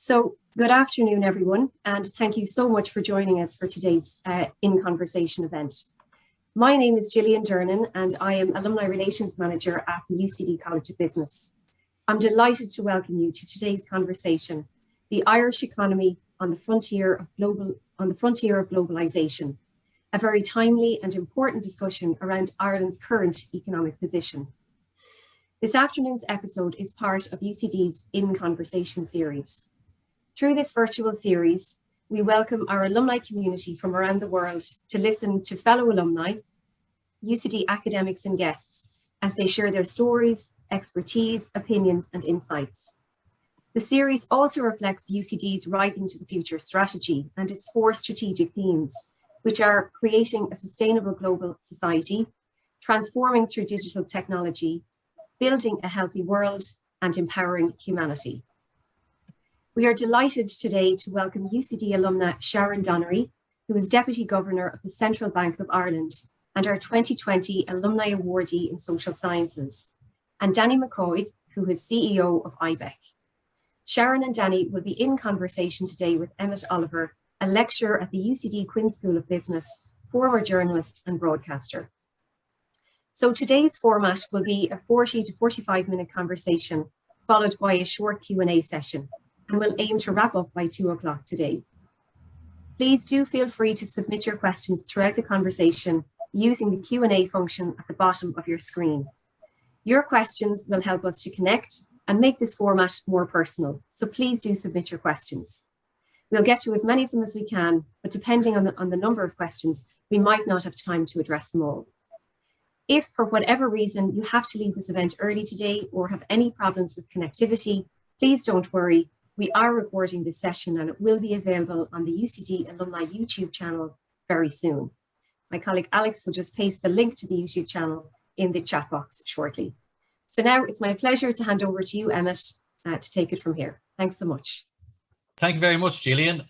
So good afternoon, everyone, and thank you so much for joining us for today's In Conversation event. My name is Gillian Dernan, and I am Alumni Relations Manager at the UCD College of Business. I'm delighted to welcome you to today's conversation, The Irish Economy on the Frontier of Globalisation, a very timely and important discussion around Ireland's current economic position. This afternoon's episode is part of UCD's In Conversation series. Through this virtual series, we welcome our alumni community from around the world to listen to fellow alumni, UCD academics and guests as they share their stories, expertise, opinions and insights. The series also reflects UCD's Rising to the Future strategy and its 4 strategic themes, which are creating a sustainable global society, transforming through digital technology, building a healthy world, and empowering humanity. We are delighted today to welcome UCD alumna Sharon Donnery, who is Deputy Governor of the Central Bank of Ireland and our 2020 Alumni Awardee in Social Sciences, and Danny McCoy, who is CEO of Ibec. Sharon and Danny will be in conversation today with Emmet Oliver, a lecturer at the UCD Quinn School of Business, former journalist and broadcaster. So today's format will be a 40 to 45-minute conversation, followed by a short Q&A session, and we'll aim to wrap up by 2 o'clock today. Please do feel free to submit your questions throughout the conversation using the Q&A function at the bottom of your screen. Your questions will help us to connect and make this format more personal, so please do submit your questions. We'll get to as many of them as we can, but depending on the number of questions, we might not have time to address them all. If for whatever reason you have to leave this event early today or have any problems with connectivity, please don't worry. We are recording this session and it will be available on the UCD Alumni YouTube channel very soon. My colleague Alex will just paste the link to the YouTube channel in the chat box shortly. So now it's my pleasure to hand over to you, Emmet, to take it from here. Thanks so much. Thank you very much, Gillian.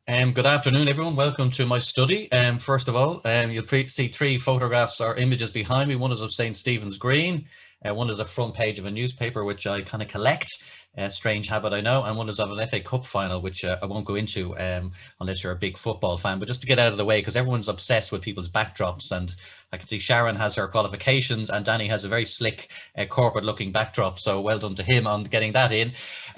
Good afternoon, everyone. Welcome to my study. First of all, you'll see 3 photographs or images behind me. One is of St. Stephen's Green. One is a front page of a newspaper, which I kind of collect. Strange habit, I know. And one is of an FA Cup final, which I won't go into unless you're a big football fan. But just to get out of the way, because everyone's obsessed with people's backdrops. And I can see Sharon has her qualifications and Danny has a very slick corporate-looking backdrop. So well done to him on getting that in.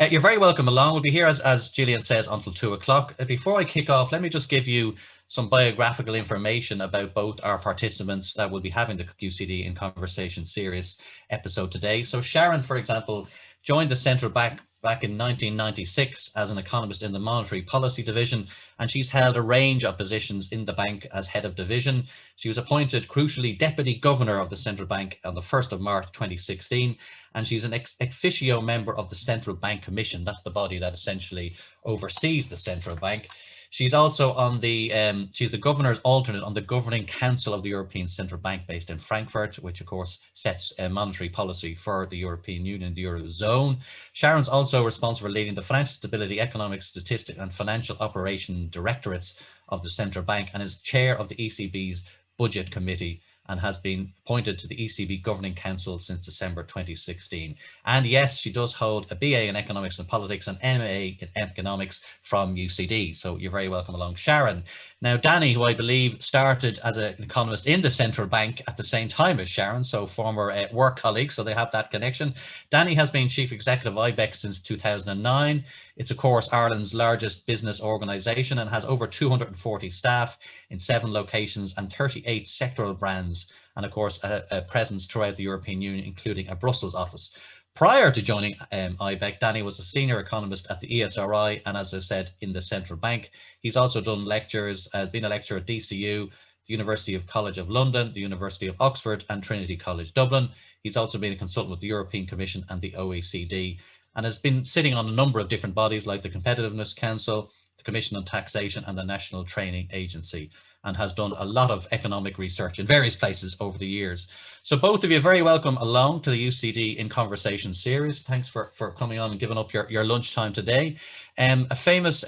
You're very welcome along. We'll be here, as Gillian says, until 2 o'clock. Before I kick off, let me just give you some biographical information about both our participants that will be having the UCD In Conversation series episode today. So Sharon, for example, joined the central bank back in 1996 as an economist in the Monetary Policy Division, and she's held a range of positions in the bank as head of division. She was appointed, crucially, Deputy Governor of the Central Bank on the 1st of March 2016, and she's an ex officio member of the Central Bank Commission. That's the body that essentially oversees the central bank. She's also on the, she's the governor's alternate on the Governing Council of the European Central Bank based in Frankfurt, which of course sets monetary policy for the European Union, the Eurozone. Sharon's also responsible for leading the Financial Stability, Economic Statistics and Financial Operation Directorates of the Central Bank and is chair of the ECB's Budget Committee and has been appointed to the ECB Governing Council since December 2016. And yes, she does hold a BA in Economics and Politics and MA in Economics from UCD. So you're very welcome along, Sharon. Now, Danny, who I believe started as an economist in the central bank at the same time as Sharon, so former work colleagues, so they have that connection. Danny has been Chief Executive of Ibec since 2009. It's, of course, Ireland's largest business organisation and has over 240 staff in 7 locations and 38 sectoral brands, and, of course, a presence throughout the European Union, including a Brussels office. Prior to joining Ibec, Danny was a senior economist at the ESRI and, as I said, in the central bank. He's also done lectures, been a lecturer at DCU, the University of College of London, the University of Oxford and Trinity College Dublin. He's also been a consultant with the European Commission and the OECD and has been sitting on a number of different bodies like the Competitiveness Council, the Commission on Taxation and the National Training Agency, and has done a lot of economic research in various places over the years. So both of you are very welcome along to the UCD In Conversation series. Thanks for coming on and giving up your lunchtime today. A famous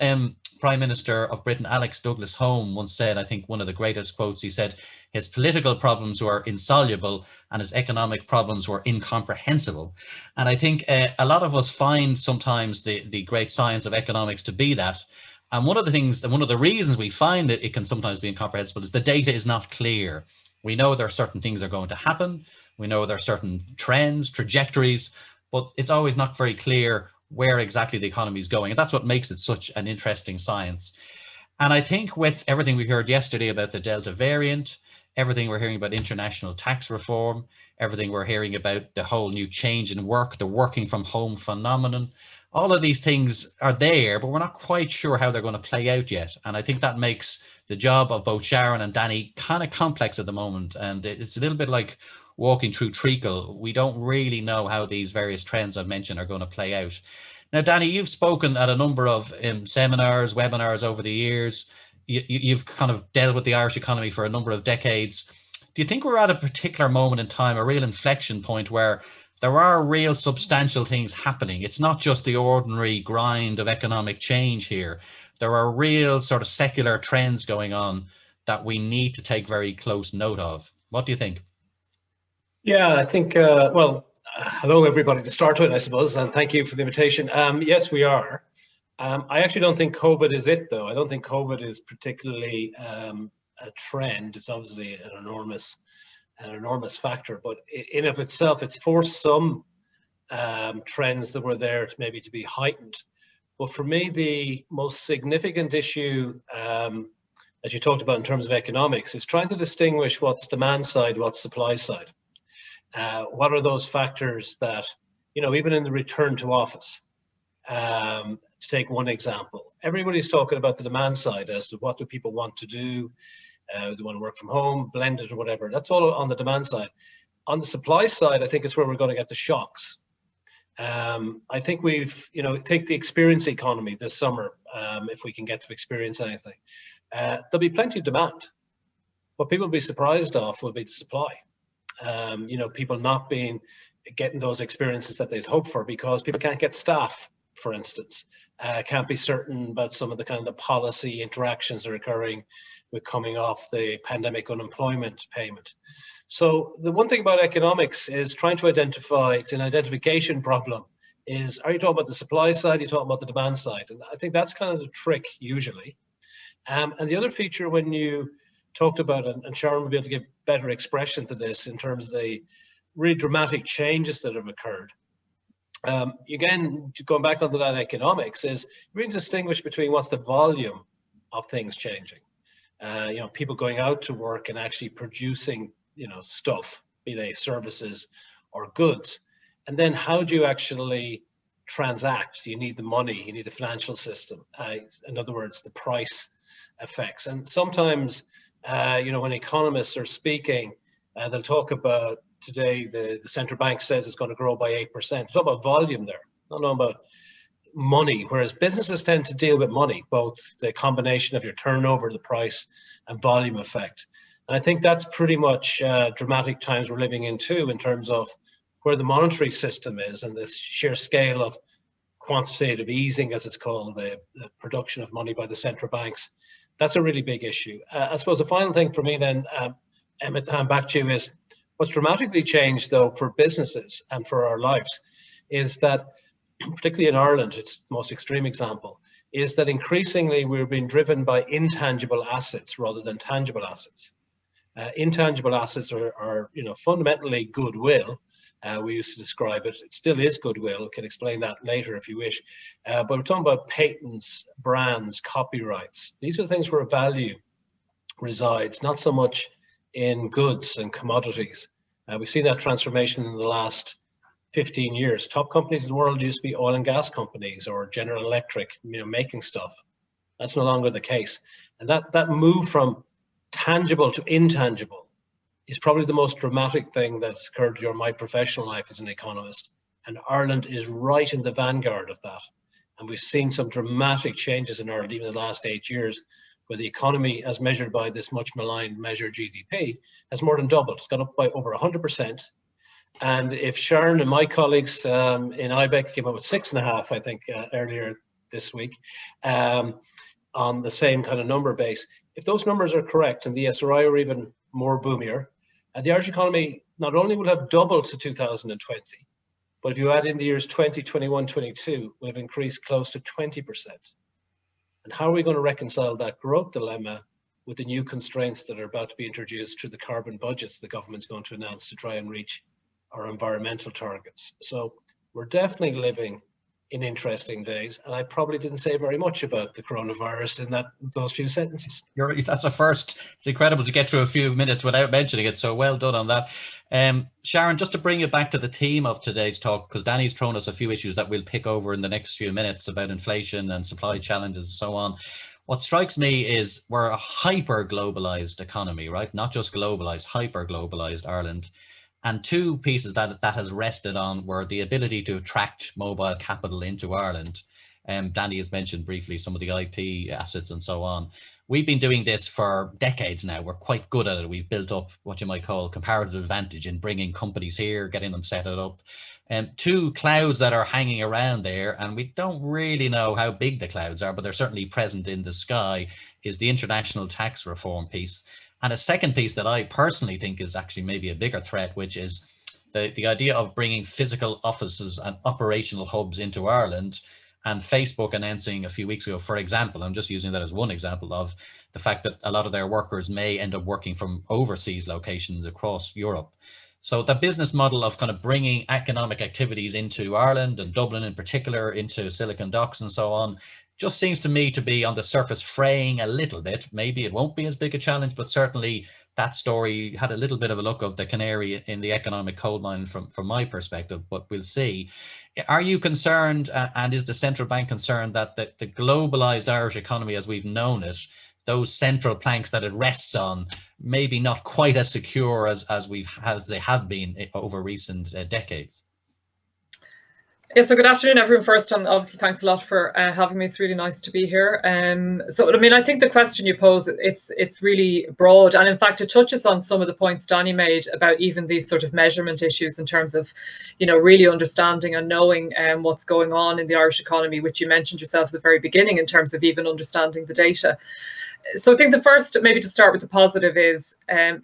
Prime Minister of Britain, Alex Douglas Home, once said, I think one of the greatest quotes, he said, his political problems were insoluble and his economic problems were incomprehensible. And I think a lot of us find sometimes the great science of economics to be that. And one of the things, and one of the reasons we find that it can sometimes be incomprehensible is the data is not clear. We know there are certain things that are going to happen. We know there are certain trends, trajectories, but it's always not very clear where exactly the economy is going. And that's what makes it such an interesting science. And I think with everything we heard yesterday about the Delta variant, everything we're hearing about international tax reform, everything we're hearing about the whole new change in work, the working from home phenomenon, all of these things are there, but we're not quite sure how they're going to play out yet. And I think that makes the job of both Sharon and Danny kind of complex at the moment. And it's a little bit like walking through treacle. We don't really know how these various trends I've mentioned are going to play out. Now, Danny, you've spoken at a number of seminars, webinars over the years. You've kind of dealt with the Irish economy for a number of decades. Do you think we're at a particular moment in time, a real inflection point where there are real substantial things happening? It's not just the ordinary grind of economic change here. There are real sort of secular trends going on that we need to take very close note of. What do you think? Yeah, I think, well, hello everybody to start with, I suppose, and thank you for the invitation. Yes, we are. I actually don't think COVID is it, though. I don't think COVID is particularly a trend. It's obviously an enormous factor, but in of itself, it's forced some trends that were there to maybe to be heightened. But for me, the most significant issue, as you talked about in terms of economics, is trying to distinguish what's demand side, what's supply side. What are those factors that, you know, even in the return to office, to take one example, everybody's talking about the demand side as to what do people want to do, do they want to work from home, blended or whatever. That's all on the demand side. On the supply side, I think it's where we're going to get the shocks. I think we've, you know, take the experience economy this summer, if we can get to experience anything. There'll be plenty of demand. What people will be surprised of will be the supply. You know, people not getting those experiences that they'd hoped for because people can't get staff, for instance, can't be certain about some of the kind of the policy interactions that are occurring with coming off the pandemic unemployment payment. So the one thing about economics is trying to identify, it's an identification problem, is are you talking about the supply side, are you talking about the demand side? And I think that's kind of the trick usually. And the other feature when you talked about, and Sharon will be able to give better expression to this in terms of the really dramatic changes that have occurred. Again, going back onto that economics, is really distinguish between what's the volume of things changing. You know, people going out to work and actually producing, you know, stuff, be they services or goods. And then how do you actually transact? You need the money, you need the financial system. In other words, the price effects. And sometimes, you know, when economists are speaking, they'll talk about today, the central bank says it's going to grow by 8%. It's all about volume there, not about money, whereas businesses tend to deal with money, both the combination of your turnover, the price, and volume effect. And I think that's pretty much dramatic times we're living in too, in terms of where the monetary system is and the sheer scale of quantitative easing, as it's called, the production of money by the central banks. That's a really big issue. I suppose the final thing for me then, Emmet, to hand back to you, is what's dramatically changed though for businesses and for our lives is that, particularly in Ireland, it's the most extreme example, is that increasingly we're being driven by intangible assets rather than tangible assets. Intangible assets are, you know, fundamentally goodwill. We used to describe it. It still is goodwill. I can explain that later if you wish. But we're talking about patents, brands, copyrights. These are the things where value resides, not so much in goods and commodities. We've seen that transformation in the last 15 years. Top companies in the world used to be oil and gas companies or General Electric, you know, making stuff. That's no longer the case. And that move from tangible to intangible is probably the most dramatic thing that's occurred during my professional life as an economist. And Ireland is right in the vanguard of that. And we've seen some dramatic changes in Ireland, even in the last 8 years, where the economy, as measured by this much maligned measure GDP, has more than doubled. It's gone up by over 100%. And if Sharon and my colleagues in Ibec came up with 6.5, I think, earlier this week, on the same kind of number base. If those numbers are correct and the SRI are even more boomier, the Irish economy not only will have doubled to 2020, but if you add in the years 20, 21, 22, will have increased close to 20%. And how are we going to reconcile that growth dilemma with the new constraints that are about to be introduced through the carbon budgets the government's going to announce to try and reach our environmental targets? So we're definitely living in interesting days, and I probably didn't say very much about the coronavirus in those few sentences. That's a first. It's incredible to get through a few minutes without mentioning it, so well done on that. Sharon, just to bring you back to the theme of today's talk, because Danny's thrown us a few issues that we'll pick over in the next few minutes about inflation and supply challenges and so on. What strikes me is we're a hyper-globalized economy, right? Not just globalized, hyper-globalized Ireland. And two pieces that has rested on were the ability to attract mobile capital into Ireland. Danny has mentioned briefly some of the IP assets and so on. We've been doing this for decades now. We're quite good at it. We've built up what you might call comparative advantage in bringing companies here, getting them set up. Two clouds that are hanging around there, and we don't really know how big the clouds are, but they're certainly present in the sky, is the international tax reform piece. And a second piece that I personally think is actually maybe a bigger threat, which is the idea of bringing physical offices and operational hubs into Ireland, and Facebook announcing a few weeks ago, for example, I'm just using that as one example of the fact that a lot of their workers may end up working from overseas locations across Europe. So the business model of kind of bringing economic activities into Ireland and Dublin in particular, into Silicon Docks and so on, just seems to me to be on the surface fraying a little bit. Maybe it won't be as big a challenge, but certainly that story had a little bit of a look of the canary in the economic coal mine from my perspective, but we'll see. Are you concerned, and is the central bank concerned that the globalized Irish economy as we've known it, those central planks that it rests on, maybe not quite as secure as they have been over recent decades? Yeah, so good afternoon, everyone. First, and obviously, thanks a lot for having me. It's really nice to be here. So, I mean, I think the question you pose, it's really broad, and in fact, it touches on some of the points Danny made about even these sort of measurement issues in terms of, you know, really understanding and knowing what's going on in the Irish economy, which you mentioned yourself at the very beginning in terms of even understanding the data. So I think the first, maybe to start with the positive, is,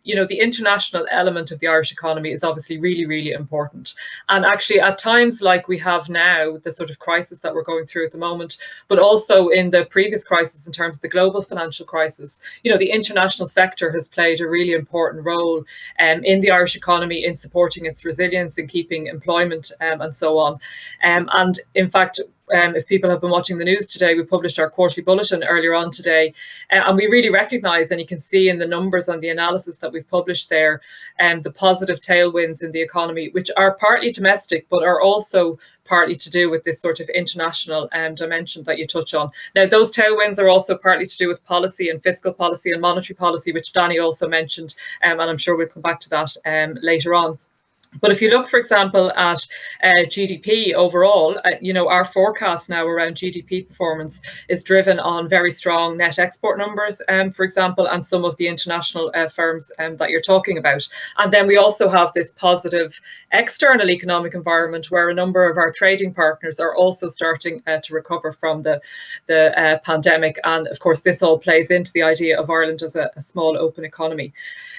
you know, the international element of the Irish economy is obviously really, really important. And actually, at times like we have now, the sort of crisis that we're going through at the moment, but also in the previous crisis in terms of the global financial crisis, you know, the international sector has played a really important role in the Irish economy in supporting its resilience and keeping employment and so on. And in fact, if people have been watching the news today, we published our quarterly bulletin earlier on today, and we really recognise, and you can see in the numbers and the analysis that we've published there, the positive tailwinds in the economy, which are partly domestic, but are also partly to do with this sort of international dimension that you touch on. Now, those tailwinds are also partly to do with policy and fiscal policy and monetary policy, which Danny also mentioned, and I'm sure we'll come back to that later on. But if you look, for example, at GDP overall, you know, our forecast now around GDP performance is driven on very strong net export numbers, for example, and some of the international firms that you're talking about. And then we also have this positive external economic environment where a number of our trading partners are also starting to recover from the pandemic. And of course, this all plays into the idea of Ireland as a small open economy.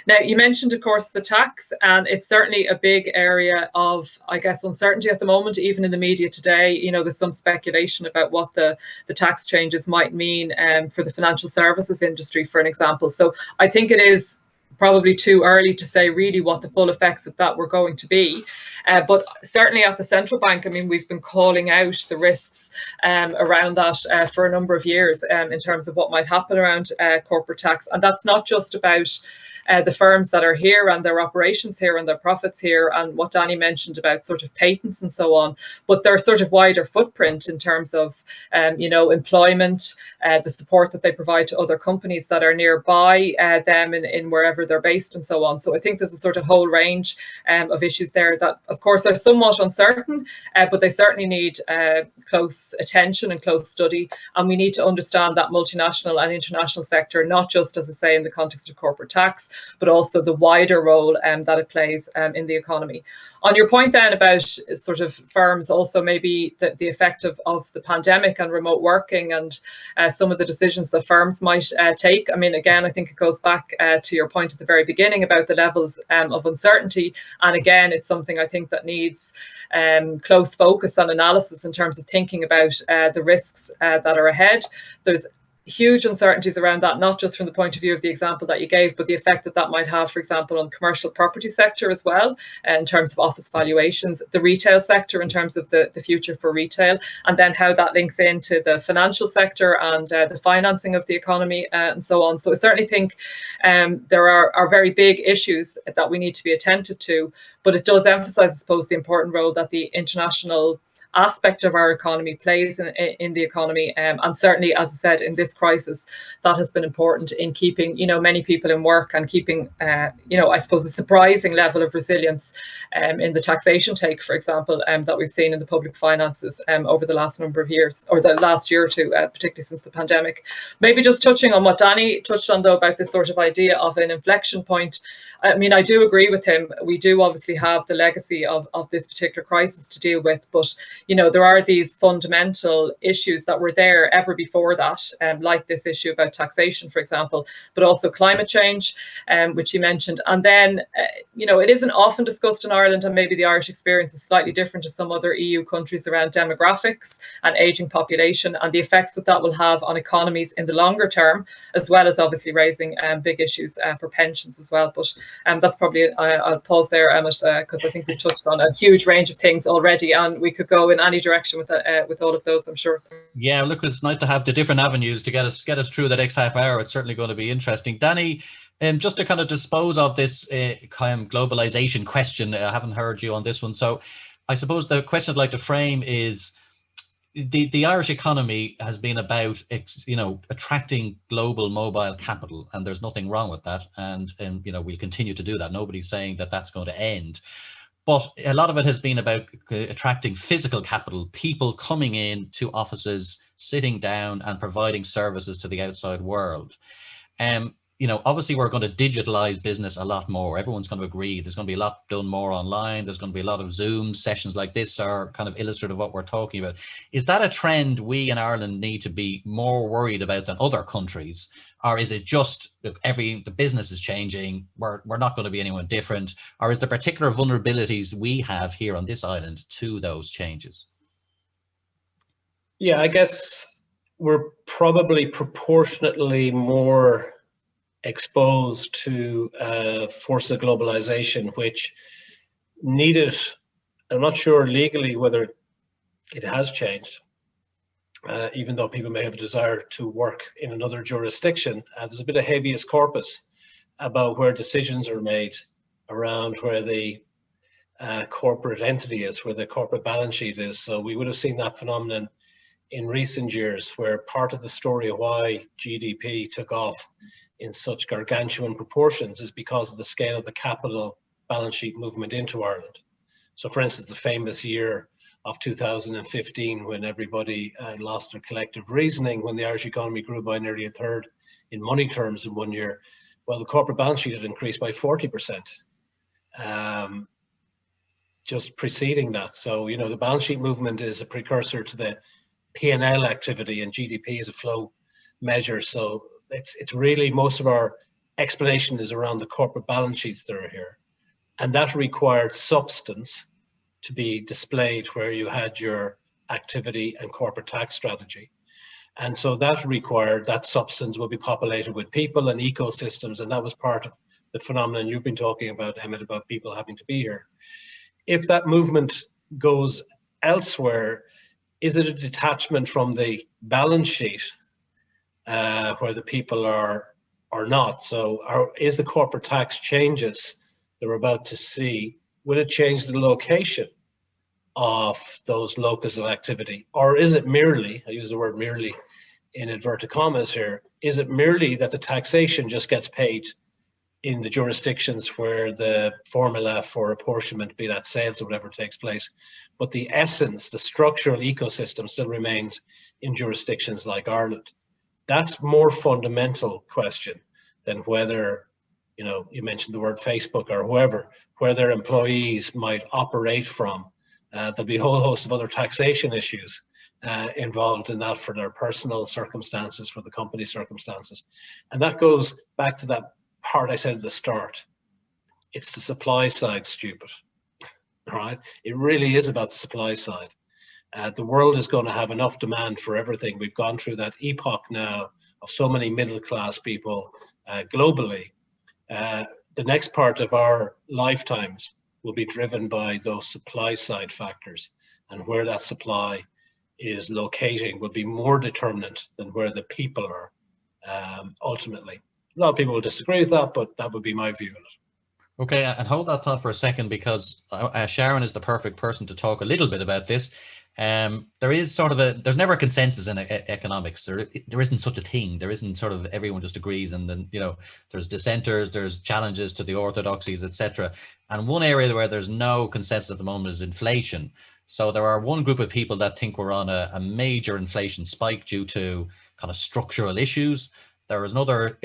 Now, you mentioned, of course, the tax, and it's certainly a big area of, I guess, uncertainty at the moment. Even in the media today, you know, there's some speculation about what the tax changes might mean for the financial services industry, for an example. So I think it is probably too early to say really what the full effects of that were going to be. But certainly at the central bank, I mean, we've been calling out the risks around that for a number of years in terms of what might happen around corporate tax. And that's not just about the firms that are here and their operations here and their profits here, and what Danny mentioned about sort of patents and so on, but their sort of wider footprint in terms of, you know, employment, the support that they provide to other companies that are nearby them in wherever they're based and so on. So I think there's a sort of whole range of issues there that, of course, are somewhat uncertain, but they certainly need close attention and close study. And we need to understand that multinational and international sector, not just, as I say, in the context of corporate tax, but also the wider role that it plays in the economy. On your point then about sort of firms also maybe the effect of the pandemic and remote working and some of the decisions that firms might take. I mean, again, I think it goes back to your point at the very beginning about the levels of uncertainty. And again, it's something I think that needs close focus and analysis in terms of thinking about the risks that are ahead. There's huge uncertainties around that, not just from the point of view of the example that you gave, but the effect that that might have, for example, on the commercial property sector as well, in terms of office valuations, the retail sector in terms of the future for retail, and then how that links into the financial sector and the financing of the economy and so on. So I certainly think there are very big issues that we need to be attentive to, but it does emphasize, I suppose, the important role that the international aspect of our economy plays in the economy, and certainly, as I said, in this crisis, that has been important in keeping, you know, many people in work and keeping, you know, I suppose a surprising level of resilience in the taxation take, for example, that we've seen in the public finances over the last number of years, or the last year or two, particularly since the pandemic. Maybe just touching on what Danny touched on, though, about this sort of idea of an inflection point. I mean, I do agree with him. We do obviously have the legacy of this particular crisis to deal with, but you know, there are these fundamental issues that were there ever before that, like this issue about taxation, for example, but also climate change, which you mentioned. And then, you know, it isn't often discussed in Ireland, and maybe the Irish experience is slightly different to some other EU countries around demographics and ageing population and the effects that that will have on economies in the longer term, as well as obviously raising big issues for pensions as well. But that's probably, I'll pause there, Emmet, because I think we've touched on a huge range of things already, and we could go in any direction with all of those, I'm sure. Yeah, look, it's nice to have the different avenues to get us through the next half hour. It's certainly going to be interesting. Danny, just to kind of dispose of this kind of globalisation question, I haven't heard you on this one. So I suppose the question I'd like to frame is, the Irish economy has been about, you know, attracting global mobile capital, and there's nothing wrong with that. And you know, we'll continue to do that. Nobody's saying that that's going to end. But a lot of it has been about attracting physical capital, people coming in to offices, sitting down and providing services to the outside world. You know, obviously we're going to digitalize business a lot more. Everyone's going to agree there's going to be a lot done more online. There's going to be a lot of Zoom sessions like this are kind of illustrative of what we're talking about. Is that a trend we in Ireland need to be more worried about than other countries? Or is it just the business is changing, we're not going to be anyone different? Or is there particular vulnerabilities we have here on this island to those changes? Yeah, I guess we're probably proportionately more exposed to force of globalization, which needed, I'm not sure legally whether it has changed, even though people may have a desire to work in another jurisdiction. There's a bit of habeas corpus about where decisions are made around where the corporate entity is, where the corporate balance sheet is. So we would have seen that phenomenon in recent years, where part of the story of why GDP took off in such gargantuan proportions is because of the scale of the capital balance sheet movement into Ireland. So for instance, the famous year of 2015, when everybody lost their collective reasoning, when the Irish economy grew by nearly a third in money terms in 1 year, well, the corporate balance sheet had increased by 40%. Just preceding that. So, you know, the balance sheet movement is a precursor to the P&L activity, and GDP is a flow measure. So it's really, most of our explanation is around the corporate balance sheets that are here. And that required substance to be displayed where you had your activity and corporate tax strategy. And so that required that substance will be populated with people and ecosystems. And that was part of the phenomenon you've been talking about, Emmet, about people having to be here. If that movement goes elsewhere, is it a detachment from the balance sheet where the people are not? So is the corporate tax changes that we're about to see, will it change the location of those locus of activity? Or is it merely, I use the word merely in inverted commas here, is it merely that the taxation just gets paid in the jurisdictions where the formula for apportionment, be that sales or whatever, takes place, but the essence, the structural ecosystem still remains in jurisdictions like Ireland? That's more fundamental question than whether you know, you mentioned the word Facebook or whoever, where their employees might operate from. There'll be a whole host of other taxation issues involved in that for their personal circumstances, for the company circumstances. And that goes back to that part I said at the start. It's the supply side, stupid. All right, it really is about the supply side. The world is going to have enough demand for everything. We've gone through that epoch now of so many middle-class people globally. The next part of our lifetimes will be driven by those supply side factors, and where that supply is locating will be more determinant than where the people are ultimately. A lot of people will disagree with that, but that would be my view on it. Okay, and hold that thought for a second, because Sharon is the perfect person to talk a little bit about this. There is sort of there's never a consensus in economics. There isn't such a thing. There isn't sort of everyone just agrees, and then, you know, there's dissenters, there's challenges to the orthodoxies, etc. And one area where there's no consensus at the moment is inflation. So there are one group of people that think we're on a major inflation spike due to kind of structural issues. There is another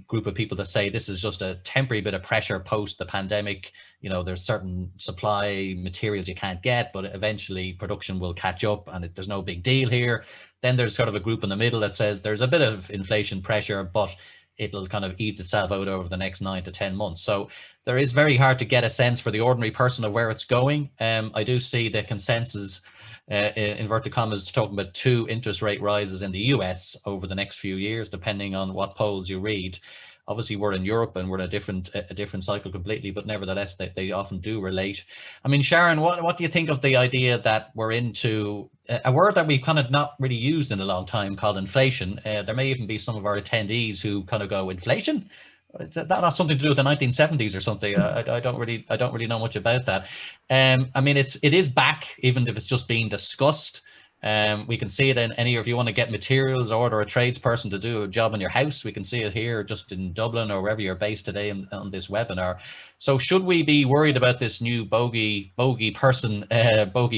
group of people that say this is just a temporary bit of pressure post the pandemic. You know, there's certain supply materials you can't get, but eventually production will catch up and there's no big deal here. Then there's sort of a group in the middle that says there's a bit of inflation pressure, but it'll kind of ease itself out over the next 9 to 10 months. So there is very hard to get a sense for the ordinary person of where it's going. I do see the consensus, inverted commas, talking about 2 interest rate rises in the US over the next few years, depending on what polls you read. Obviously, we're in Europe and we're in a different cycle completely, but nevertheless, they often do relate. I mean, Sharon, what do you think of the idea that we're into a word that we've kind of not really used in a long time called inflation? There may even be some of our attendees who kind of go, inflation? That not something to do with the 1970s or something? I don't really know much about that. I mean, it is back, even if it's just being discussed. We can see it in if you want to get materials, order a tradesperson to do a job in your house, we can see it here just in Dublin or wherever you're based today on this webinar. So should we be worried about this new bogey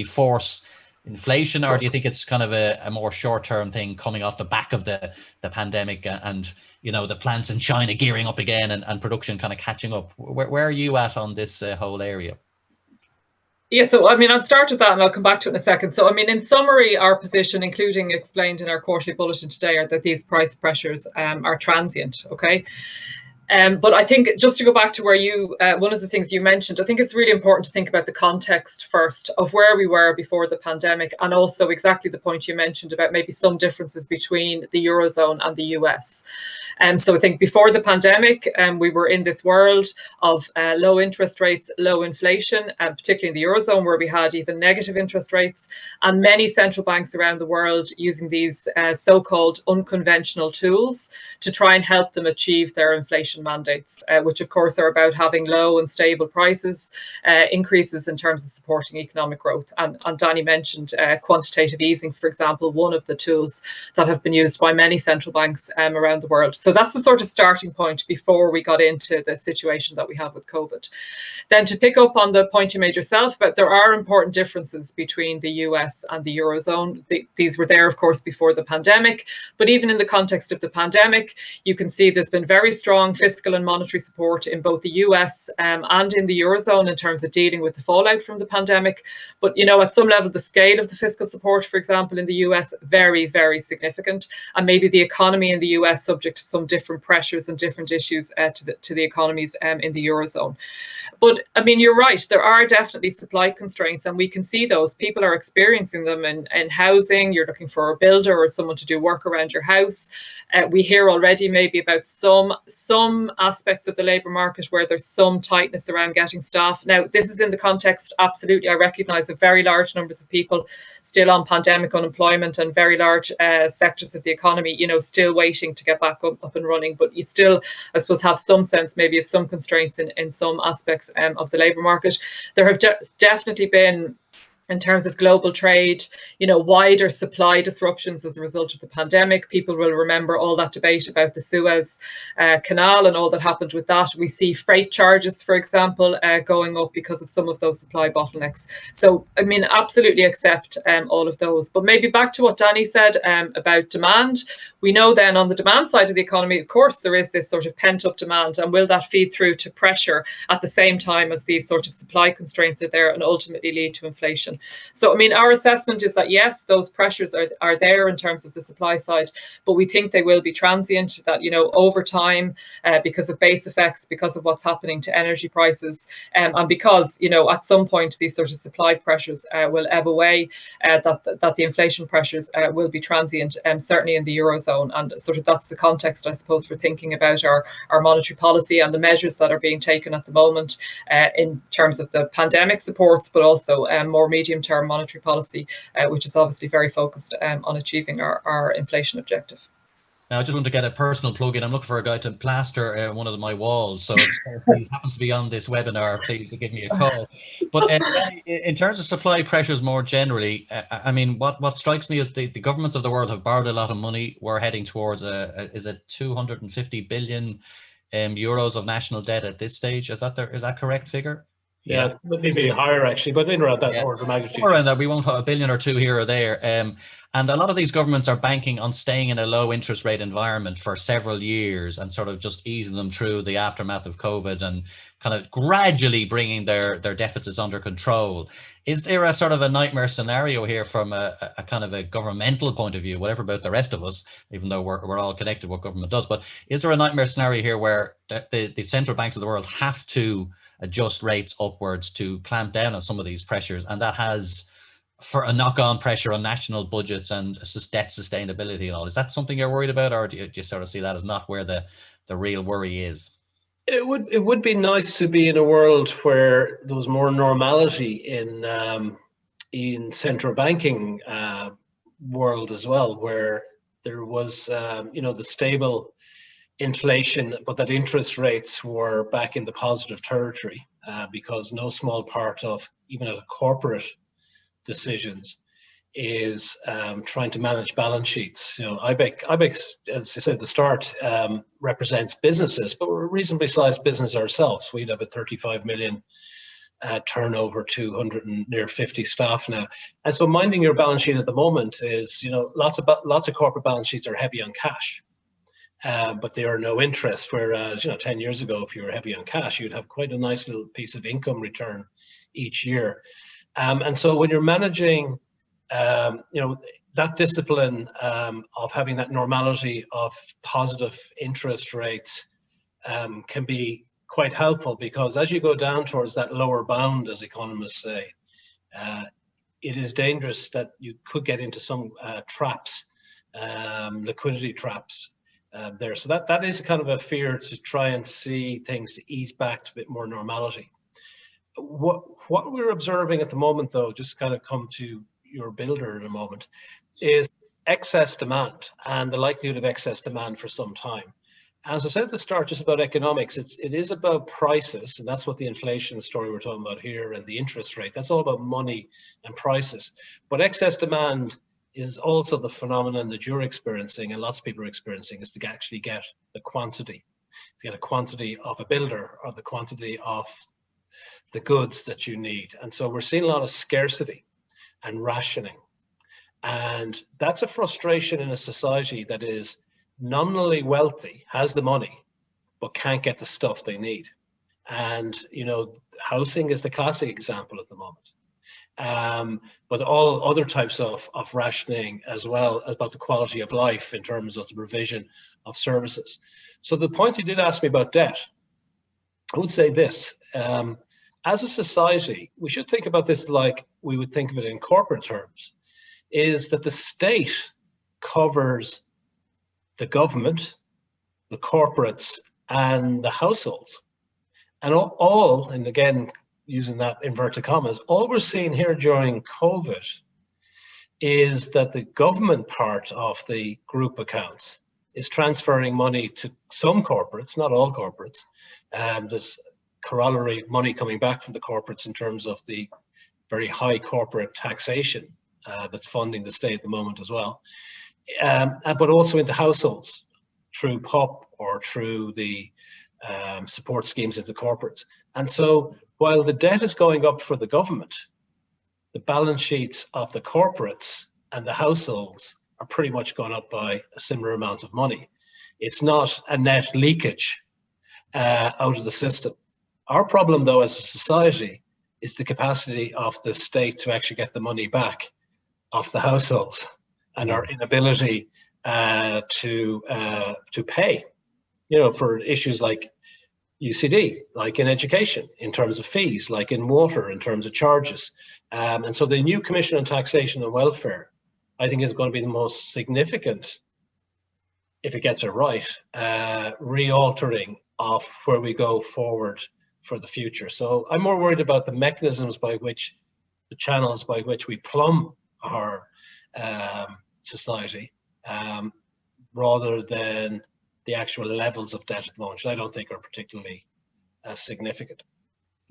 force, inflation, or do you think it's kind of a more short-term thing coming off the back of the pandemic and, you know, the plants in China gearing up again and production kind of catching up? Where are you at on this whole area? Yeah, so I mean, I'll start with that and I'll come back to it in a second. So I mean, in summary, our position, including explained in our quarterly bulletin today, are that these price pressures are transient, okay? But I think just to go back to where you, one of the things you mentioned, I think it's really important to think about the context first of where we were before the pandemic, and also exactly the point you mentioned about maybe some differences between the Eurozone and the US. So I think before the pandemic, we were in this world of low interest rates, low inflation, particularly in the Eurozone, where we had even negative interest rates, and many central banks around the world using these so-called unconventional tools to try and help them achieve their inflation mandates, which of course are about having low and stable prices, increases in terms of supporting economic growth. And Danny mentioned quantitative easing, for example, one of the tools that have been used by many central banks around the world. So that's the sort of starting point before we got into the situation that we have with COVID. Then to pick up on the point you made yourself, but there are important differences between the US and the Eurozone. These were there, of course, before the pandemic, but even in the context of the pandemic, you can see there's been very strong fiscal and monetary support in both the US and in the Eurozone in terms of dealing with the fallout from the pandemic. But, you know, at some level, the scale of the fiscal support, for example, in the US, very, very significant. And maybe the economy in the US subject to some different pressures and different issues to the economies in the Eurozone. But I mean, you're right, there are definitely supply constraints, and we can see those. People are experiencing them in housing. You're looking for a builder or someone to do work around your house. We hear already maybe about some aspects of the labour market where there's some tightness around getting staff. Now, this is in the context, absolutely, I recognise, of very large numbers of people still on pandemic unemployment and very large sectors of the economy, you know, still waiting to get back up and running. But you still, I suppose, have some sense maybe of some constraints in some aspects of the labour market. There have definitely been in terms of global trade, wider supply disruptions as a result of the pandemic. People will remember all that debate about the Suez Canal and all that happened with that. We see freight charges, for example, going up because of some of those supply bottlenecks. So, I mean, absolutely accept all of those. But maybe back to what Danny said about demand. We know then on the demand side of the economy, of course, there is this sort of pent-up demand, and will that feed through to pressure at the same time as these sort of supply constraints are there and ultimately lead to inflation? So, I mean, our assessment is that, yes, those pressures are there in terms of the supply side, but we think they will be transient, that, over time, because of base effects, because of what's happening to energy prices, and because, at some point, these sort of supply pressures will ebb away, that the inflation pressures will be transient, certainly in the Eurozone. And sort of that's the context, I suppose, for thinking about our monetary policy and the measures that are being taken at the moment in terms of the pandemic supports, but also more medium-term monetary policy, which is obviously very focused on achieving our inflation objective. Now, I just want to get a personal plug in. I'm looking for a guy to plaster one of my walls. So if he happens to be on this webinar, please give me a call. But in terms of supply pressures more generally, I mean, what strikes me is the governments of the world have borrowed a lot of money. We're heading towards is it 250 billion euros of national debt at this stage? Is that correct figure? Yeah, maybe higher actually, but in around that order of magnitude. Around that, we won't have a billion or two here or there. And a lot of these governments are banking on staying in a low interest rate environment for several years and sort of just easing them through the aftermath of COVID and kind of gradually bringing their deficits under control. Is there a sort of a nightmare scenario here from a kind of a governmental point of view, whatever about the rest of us, even though we're all connected what government does, but is there a nightmare scenario here where the central banks of the world have to adjust rates upwards to clamp down on some of these pressures, and that has for a knock-on pressure on national budgets and debt sustainability and all? Is that something you're worried about, or do you sort of see that as not where the real worry is? It would be nice to be in a world where there was more normality in central banking world as well, where there was the stable inflation, but that interest rates were back in the positive territory, because no small part of even of corporate decisions is trying to manage balance sheets. Ibec, as I said at the start, represents businesses, but we're a reasonably sized business ourselves. We'd have a 35 million turnover, 250 staff now, and so minding your balance sheet at the moment is, lots of corporate balance sheets are heavy on cash. But they are no interest, whereas 10 years ago, if you were heavy on cash, you'd have quite a nice little piece of income return each year. And so when you're managing, that discipline of having that normality of positive interest rates can be quite helpful, because as you go down towards that lower bound, as economists say, it is dangerous that you could get into some traps, liquidity traps. There. So that is kind of a fear, to try and see things to ease back to a bit more normality. What we're observing at the moment, though, just kind of come to your builder in a moment, is excess demand and the likelihood of excess demand for some time. As I said at the start, just about economics, it is about prices, and that's what the inflation story we're talking about here, and the interest rate. That's all about money and prices. But excess demand is also the phenomenon that you're experiencing and lots of people are experiencing, is to actually get the quantity, to get a quantity of a builder or the quantity of the goods that you need. And so we're seeing a lot of scarcity and rationing. And that's a frustration in a society that is nominally wealthy, has the money, but can't get the stuff they need. And, housing is the classic example at the moment. But all other types of rationing as well, about the quality of life in terms of the provision of services. So the point you did ask me about debt, I would say this, as a society, we should think about this like we would think of it in corporate terms, is that the state covers the government, the corporates, and the households. And all, and again, using that inverted commas, all we're seeing here during COVID is that the government part of the group accounts is transferring money to some corporates, not all corporates. There's corollary money coming back from the corporates in terms of the very high corporate taxation that's funding the state at the moment as well, but also into households through PUP or through the support schemes of the corporates. And so while the debt is going up for the government, the balance sheets of the corporates and the households are pretty much gone up by a similar amount of money. It's not a net leakage out of the system. Our problem, though, as a society, is the capacity of the state to actually get the money back off the households, and our inability to pay, for issues like UCD, like in education, in terms of fees, like in water, in terms of charges. And so the new Commission on Taxation and Welfare, I think, is going to be the most significant, if it gets it right, re-altering of where we go forward for the future. So I'm more worried about the mechanisms by which, the channels by which we plumb our society, rather than the actual levels of debt at the moment, which I don't think are particularly significant.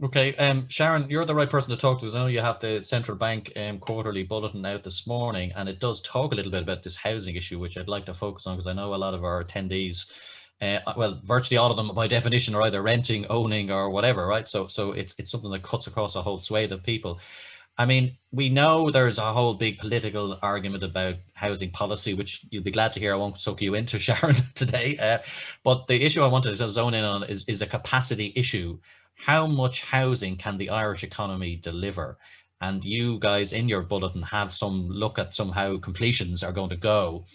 Okay, Sharon, you're the right person to talk to. I know you have the central bank quarterly bulletin out this morning, and it does talk a little bit about this housing issue, which I'd like to focus on, because I know a lot of our attendees, well, virtually all of them by definition are either renting, owning, or whatever, right? So it's something that cuts across a whole swathe of people. I mean, we know there's a whole big political argument about housing policy, which you'll be glad to hear I won't suck you into, Sharon, today. But the issue I wanted to zone in on is a capacity issue. How much housing can the Irish economy deliver? And you guys in your bulletin have some look at how completions are going to go.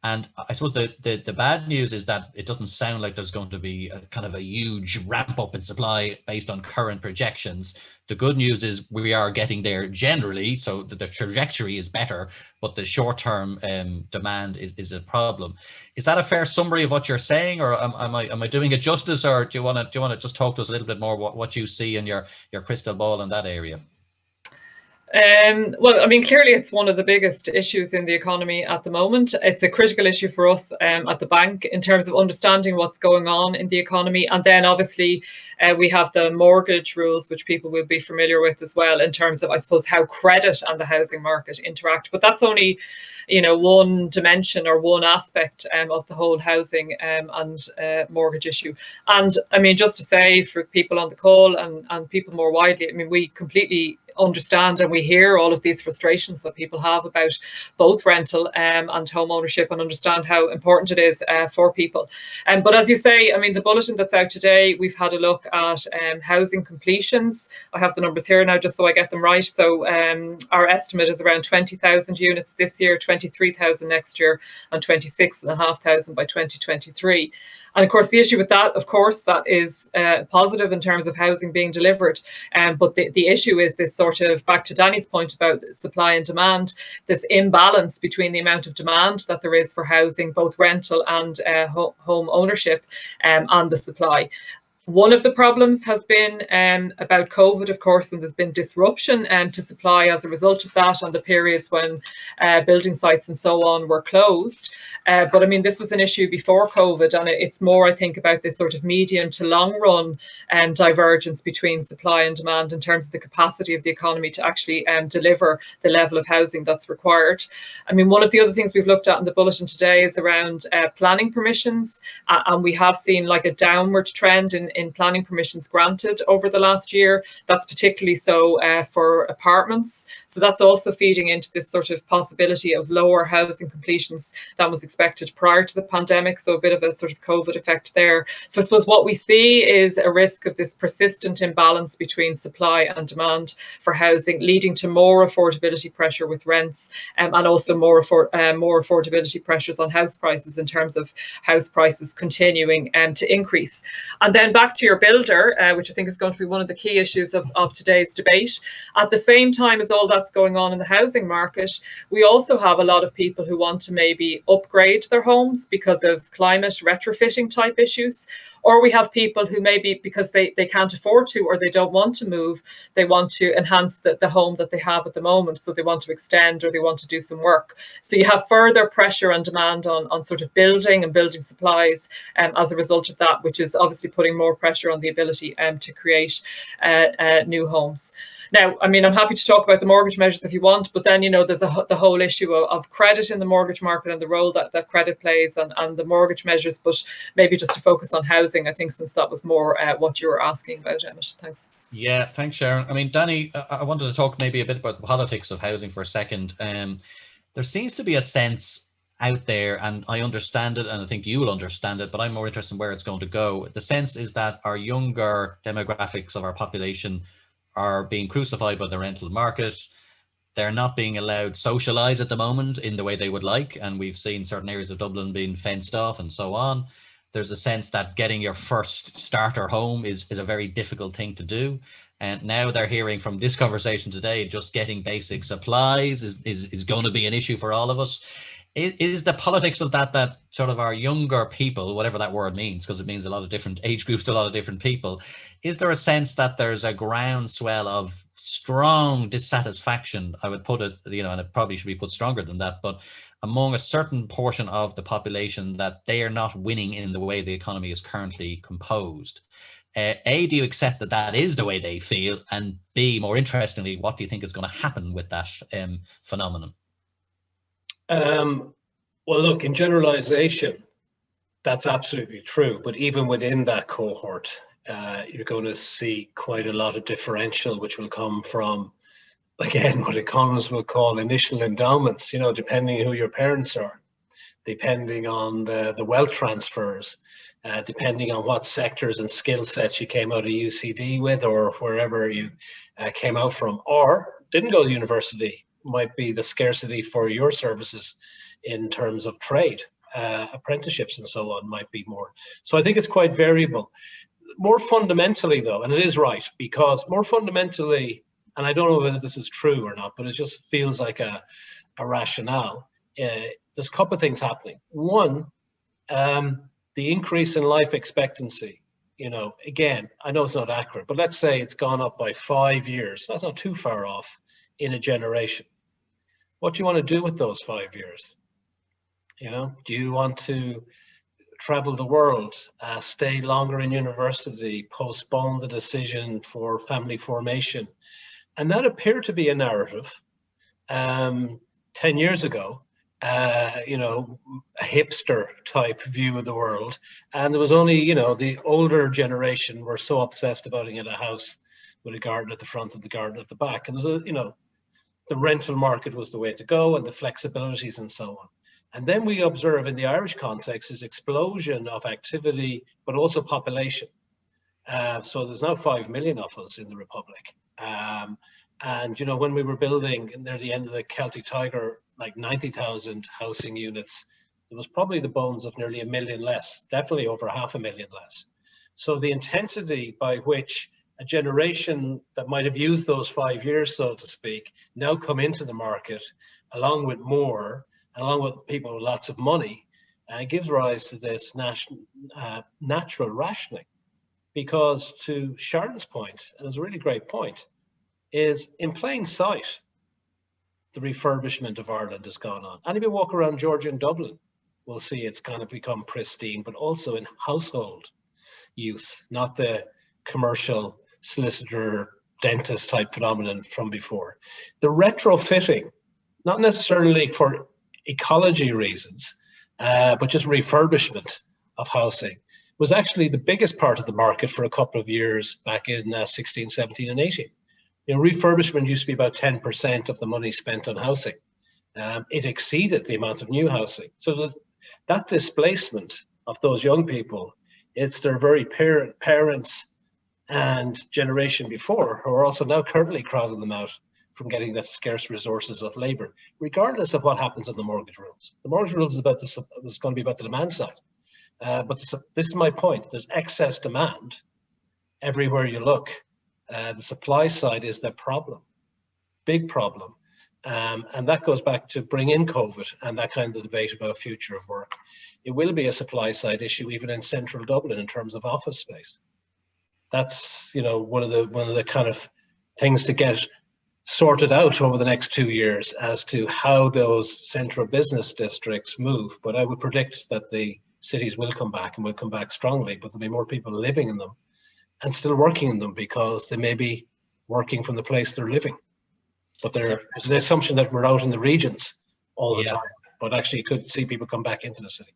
And I suppose the bad news is that it doesn't sound like there's going to be a kind of a huge ramp up in supply based on current projections. The good news is we are getting there generally, so the trajectory is better, but the short-term demand is a problem. Is that a fair summary of what you're saying, or am I doing it justice, or do you want to just talk to us a little bit more what you see in your crystal ball in that area? Well, I mean, clearly it's one of the biggest issues in the economy at the moment. It's a critical issue for us at the bank in terms of understanding what's going on in the economy. And then obviously we have the mortgage rules, which people will be familiar with as well, in terms of, I suppose, how credit and the housing market interact. But that's only, one dimension or one aspect of the whole housing and mortgage issue. And I mean, just to say for people on the call and people more widely, I mean, we completely understand and we hear all of these frustrations that people have about both rental and home ownership, and understand how important it is for people. But as you say, I mean, the bulletin that's out today, we've had a look at housing completions. I have the numbers here now just so I get them right. So our estimate is around 20,000 units this year, 23,000 next year, and 26,500 by 2023. And of course, the issue with that, of course, that is positive in terms of housing being delivered. But the issue is this sort of, back to Danny's point about supply and demand, this imbalance between the amount of demand that there is for housing, both rental and home ownership, and the supply. One of the problems has been about COVID, of course, and there's been disruption to supply as a result of that, and the periods when building sites and so on were closed. But I mean, this was an issue before COVID, and it's more, I think, about this sort of medium to long run divergence between supply and demand in terms of the capacity of the economy to actually deliver the level of housing that's required. I mean, one of the other things we've looked at in the bulletin today is around planning permissions, and we have seen like a downward trend in planning permissions granted over the last year. That's particularly so for apartments. So that's also feeding into this sort of possibility of lower housing completions than was expected prior to the pandemic. So a bit of a sort of COVID effect there. So I suppose what we see is a risk of this persistent imbalance between supply and demand for housing, leading to more affordability pressure with rents, and also more affordability pressures on house prices in terms of house prices continuing to increase. And then back to your builder, which I think is going to be one of the key issues of today's debate. At the same time as all that's going on in the housing market, we also have a lot of people who want to maybe upgrade their homes because of climate retrofitting type issues. Or we have people who maybe, because they can't afford to, or they don't want to move, they want to enhance the home that they have at the moment. So they want to extend, or they want to do some work. So you have further pressure and demand on sort of building and building supplies as a result of that, which is obviously putting more pressure on the ability to create new homes. Now, I mean, I'm happy to talk about the mortgage measures if you want, but then, you know, there's the whole issue of credit in the mortgage market and the role that credit plays and the mortgage measures. But maybe just to focus on housing, I think, since that was more what you were asking about, Emmet. Thanks. Yeah, thanks, Sharon. I mean, Danny, I wanted to talk maybe a bit about the politics of housing for a second. There seems to be a sense out there, and I understand it, and I think you'll understand it, but I'm more interested in where it's going to go. The sense is that our younger demographics of our population are being crucified by the rental market. They're not being allowed socialize at the moment in the way they would like, and we've seen certain areas of Dublin being fenced off and so on. There's a sense that getting your first starter home is a very difficult thing to do. And now they're hearing from this conversation today, just getting basic supplies is going to be an issue for all of us. Is the politics of that sort of our younger people, whatever that word means, because it means a lot of different age groups to a lot of different people, is there a sense that there's a groundswell of strong dissatisfaction, I would put it, you know, and it probably should be put stronger than that, but among a certain portion of the population that they are not winning in the way the economy is currently composed? A, do you accept that that is the way they feel? And B, more interestingly, what do you think is going to happen with that phenomenon? Well, look, in generalization, that's absolutely true. But even within that cohort, you're going to see quite a lot of differential, which will come from, again, what economists will call initial endowments, you know, depending who your parents are, depending on the wealth transfers, depending on what sectors and skill sets you came out of UCD with, or wherever you came out from, or didn't go to university. Might be the scarcity for your services in terms of trade, apprenticeships and so on might be more. So I think it's quite variable. More fundamentally though, and it is right, because more fundamentally, and I don't know whether this is true or not, but it just feels like a rationale. There's a couple of things happening. One, the increase in life expectancy. You know, again, I know it's not accurate, but let's say it's gone up by 5 years. That's not too far off in a generation. What do you want to do with those 5 years? You know, do you want to travel the world, stay longer in university, postpone the decision for family formation? And that appeared to be a narrative 10 years ago, you know, a hipster type view of the world. And there was only, you know, the older generation were so obsessed about getting a house with a garden at the front and the garden at the back. And there's a, you know, the rental market was the way to go, and the flexibilities and so on. And then we observe in the Irish context this explosion of activity, but also population. So there's now 5 million of us in the Republic. And, you know, when we were building near the end of the Celtic Tiger, like 90,000 housing units, there was probably the bones of nearly 1 million less, definitely over 500,000 less. So the intensity by which a generation that might have used those 5 years, so to speak, now come into the market along with more, along with people with lots of money, gives rise to this natural rationing. Because to Sharon's point, and it's a really great point, is in plain sight, the refurbishment of Ireland has gone on. And if you walk around Georgia and Dublin, we'll see it's kind of become pristine, but also in household use, not the commercial solicitor, dentist type phenomenon from before. The retrofitting, not necessarily for ecology reasons, but just refurbishment of housing, was actually the biggest part of the market for a couple of years back in 16, 17 and 18. You know, refurbishment used to be about 10% of the money spent on housing. It exceeded the amount of new housing. So that displacement of those young people, it's their very parents and generation before who are also now currently crowding them out from getting that scarce resources of labor, regardless of what happens on the mortgage rules. The mortgage rules is about this, is going to be about the demand side. But this is my point. There's excess demand everywhere you look. The supply side is the problem, big problem. And that goes back to bring in COVID and that kind of debate about future of work. It will be a supply side issue even in central Dublin in terms of office space. That's, you know, one of the kind of things to get sorted out over the next 2 years as to how those central business districts move. But I would predict that the cities will come back and will come back strongly, but there'll be more people living in them and still working in them because they may be working from the place they're living. But there's the assumption that we're out in the regions all the time, but actually you could see people come back into the city.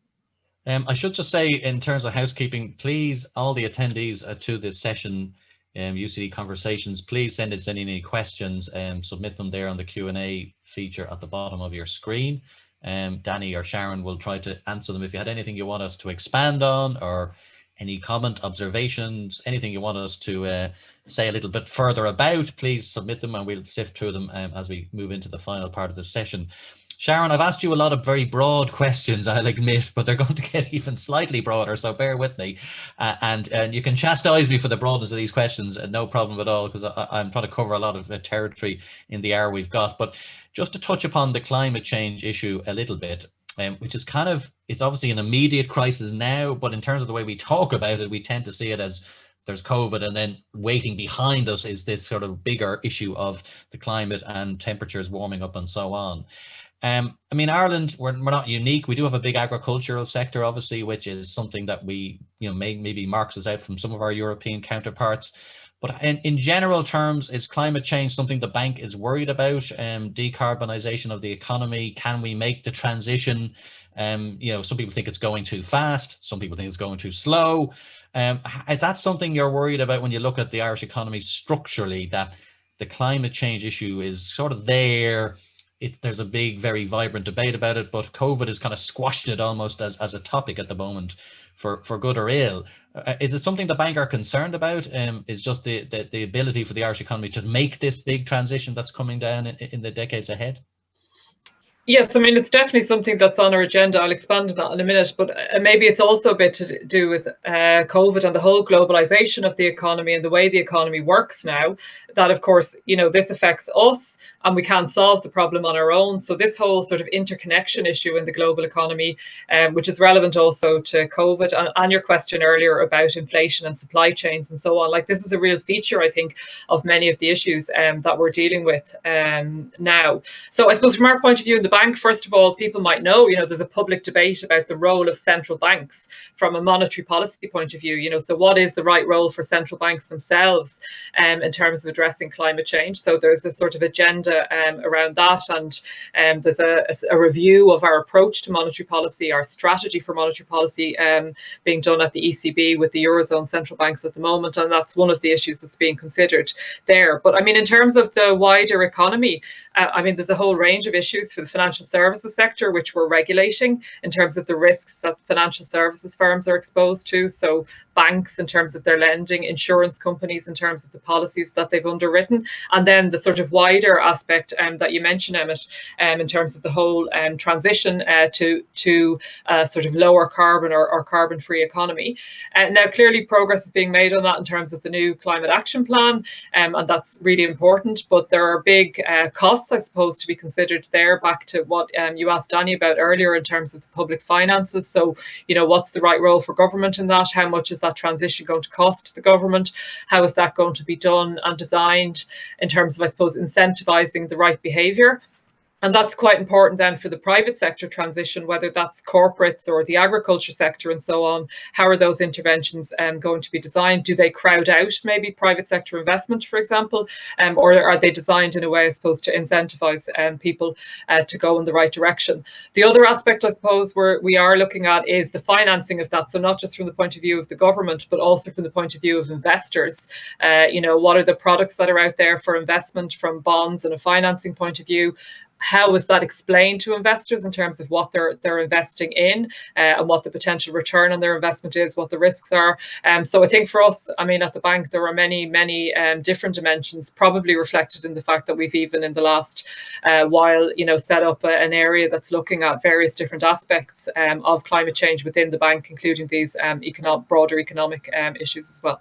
I should just say, in terms of housekeeping, please, all the attendees to this session, UCD Conversations, please send us any questions and submit them there on the Q&A feature at the bottom of your screen. Danny or Sharon will try to answer them. If you had anything you want us to expand on, or any comment, observations, anything you want us to say a little bit further about, please submit them and we'll sift through them as we move into the final part of the session. Sharon, I've asked you a lot of very broad questions, I'll admit, but they're going to get even slightly broader, so bear with me. And you can chastise me for the broadness of these questions, no problem at all, because I'm trying to cover a lot of territory in the hour we've got. But just to touch upon the climate change issue a little bit, which is kind of, it's obviously an immediate crisis now, but in terms of the way we talk about it, we tend to see it as there's COVID, and then waiting behind us is this sort of bigger issue of the climate and temperatures warming up and so on. I mean, Ireland, we're not unique. We do have a big agricultural sector, obviously, which is something that we, maybe marks us out from some of our European counterparts. But in general terms, is climate change something the bank is worried about? Decarbonisation of the economy, can we make the transition? Some people think it's going too fast. Some people think it's going too slow. Is that something you're worried about when you look at the Irish economy structurally, that the climate change issue is sort of there? There's a big, very vibrant debate about it, but COVID has kind of squashed it almost as a topic at the moment, for good or ill. Is it something the bank are concerned about? Is just the ability for the Irish economy to make this big transition that's coming down in the decades ahead? Yes, I mean, it's definitely something that's on our agenda. I'll expand on that in a minute, but maybe it's also a bit to do with COVID and the whole globalisation of the economy and the way the economy works now, that of course, this affects us and we can't solve the problem on our own. So this whole sort of interconnection issue in the global economy, which is relevant also to COVID and your question earlier about inflation and supply chains and so on, like this is a real feature, I think, of many of the issues that we're dealing with now. So I suppose from our point of view in the bank, first of all, people might know, there's a public debate about the role of central banks from a monetary policy point of view, so what is the right role for central banks themselves in terms of addressing climate change? So there's a sort of agenda around that, and there's a review of our approach to monetary policy, our strategy for monetary policy being done at the ECB with the Eurozone central banks at the moment, and that's one of the issues that's being considered there. But I mean, in terms of the wider economy, I mean, there's a whole range of issues for the financial services sector, which we're regulating in terms of the risks that financial services firms are exposed to. So banks in terms of their lending, insurance companies in terms of the policies that they've underwritten, and then the sort of wider aspect that you mentioned, Emmet, in terms of the whole transition to sort of lower carbon or carbon-free economy. Now, clearly progress is being made on that in terms of the new climate action plan, and that's really important, but there are big costs, I suppose, to be considered there, back to what you asked Danny about earlier in terms of the public finances. So, what's the right role for government in that? How much is that transition going to cost the government? How is that going to be done and designed in terms of, I suppose, incentivizing the right behaviour? And that's quite important then for the private sector transition, whether that's corporates or the agriculture sector and so on. How are those interventions going to be designed? Do they crowd out maybe private sector investment, for example, or are they designed in a way, I suppose, to incentivize people to go in the right direction? The other aspect, I suppose, we are looking at is the financing of that. So not just from the point of view of the government, but also from the point of view of investors. What are the products that are out there for investment from bonds and a financing point of view? How is that explained to investors in terms of what they're investing in and what the potential return on their investment is, what the risks are? So I think for us, I mean, at the bank, there are many different dimensions, probably reflected in the fact that we've even in the last while, set up an area that's looking at various different aspects of climate change within the bank, including these broader economic issues as well.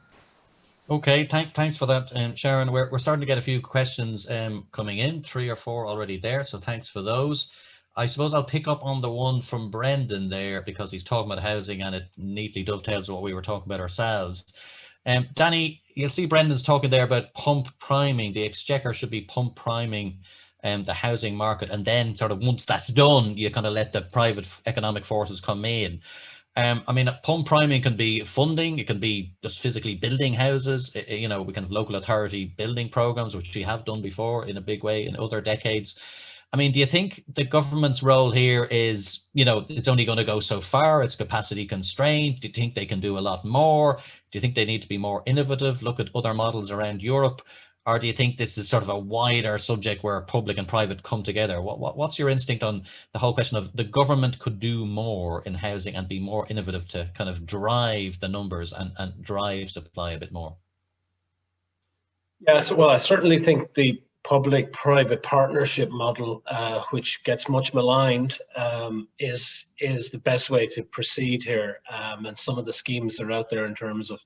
Okay, thanks for that, Sharon. We're starting to get a few questions coming in, 3 or 4 already there, so thanks for those. I suppose I'll pick up on the one from Brendan there, because he's talking about housing and it neatly dovetails with what we were talking about ourselves. Danny, you'll see Brendan's talking there about pump priming. The Exchequer should be pump priming the housing market, and then sort of once that's done, you kind of let the private economic forces come in. I mean, pump priming can be funding, it can be just physically building houses. You know, we can have local authority building programs, which we have done before in a big way in other decades. I mean, do you think the government's role here is, you know, it's only going to go so far, it's capacity constrained? Do you think they can do a lot more? Do you think they need to be more innovative, look at other models around Europe? Or do you think this is sort of a wider subject where public and private come together? What's your instinct on the whole question of the government could do more in housing and be more innovative to kind of drive the numbers and drive supply a bit more? Yeah, so, well, I certainly think the public-private partnership model, which gets much maligned, is the best way to proceed here. And some of the schemes that are out there in terms of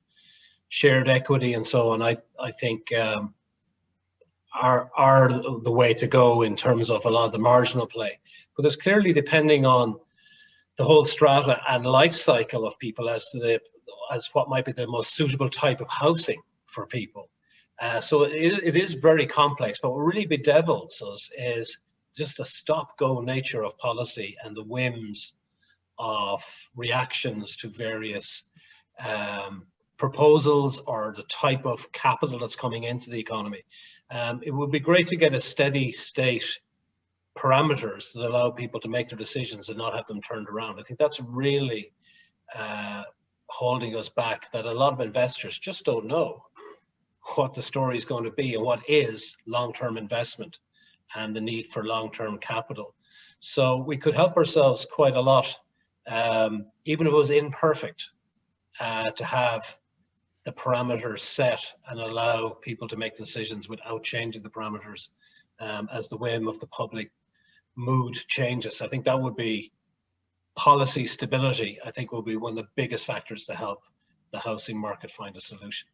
shared equity and so on, I think are the way to go in terms of a lot of the marginal play. But there's clearly, depending on the whole strata and life cycle of people, as what might be the most suitable type of housing for people. So it is very complex, but what really bedevils us is just the stop-go nature of policy and the whims of reactions to various proposals or the type of capital that's coming into the economy. It would be great to get a steady state parameters that allow people to make their decisions and not have them turned around. I think that's really holding us back, that a lot of investors just don't know what the story is going to be and what is long-term investment and the need for long-term capital. So we could help ourselves quite a lot, even if it was imperfect, to have the parameters set and allow people to make decisions without changing the parameters as the whim of the public mood changes. I think that would be policy stability. I think will be one of the biggest factors to help the housing market find a solution.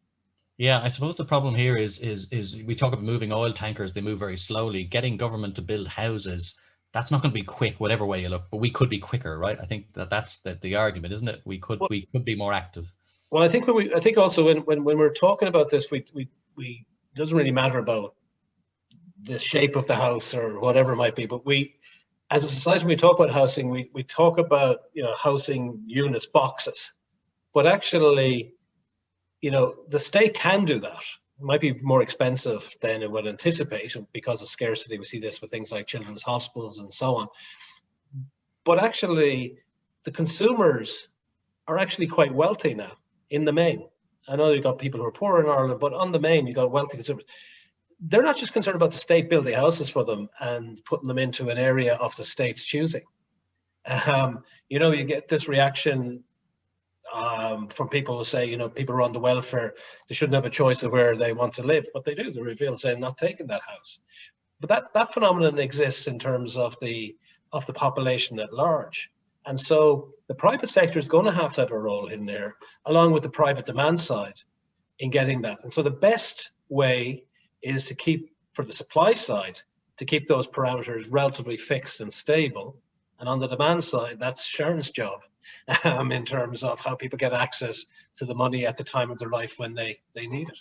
Yeah, I suppose the problem here is we talk about moving oil tankers, they move very slowly. Getting government to build houses, that's not going to be quick, whatever way you look, but we could be quicker, right? I think that's the argument, isn't it? We could be more active. Well, I think also when we're talking about this, we doesn't really matter about the shape of the house or whatever it might be, but we, as a society, when we talk about housing, we talk about, you know, housing units, boxes, but actually, you know, the state can do that. It might be more expensive than it would anticipate because of scarcity. We see this with things like children's hospitals and so on. But actually, the consumers are actually quite wealthy now, in the main. I know you've got people who are poor in Ireland, but on the main, you've got wealthy consumers. They're not just concerned about the state building houses for them and putting them into an area of the state's choosing. You know, you get this reaction from people who say, you know, people who are on the welfare, they shouldn't have a choice of where they want to live, but they do. They reveal saying not taking that house. But that phenomenon exists in terms of the population at large. And so the private sector is going to have a role in there, along with the private demand side in getting that. And so the best way is to keep, for the supply side, to keep those parameters relatively fixed and stable. And on the demand side, that's Sharon's job in terms of how people get access to the money at the time of their life when they need it.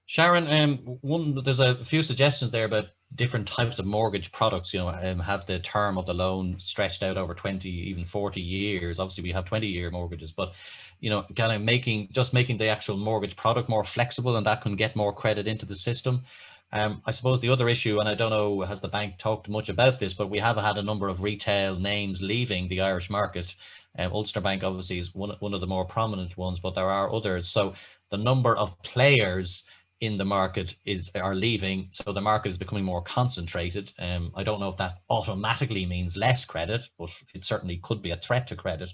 Sharon, there's a few suggestions there about different types of mortgage products, you know, have the term of the loan stretched out over 20, even 40 years. Obviously, we have 20-year mortgages, but, you know, kind of making the actual mortgage product more flexible, and that can get more credit into the system. I suppose the other issue, and I don't know, has the bank talked much about this, but we have had a number of retail names leaving the Irish market. Ulster Bank obviously is one of the more prominent ones, but there are others. So the number of players in the market are leaving, so the market is becoming more concentrated. I don't know if that automatically means less credit, but it certainly could be a threat to credit.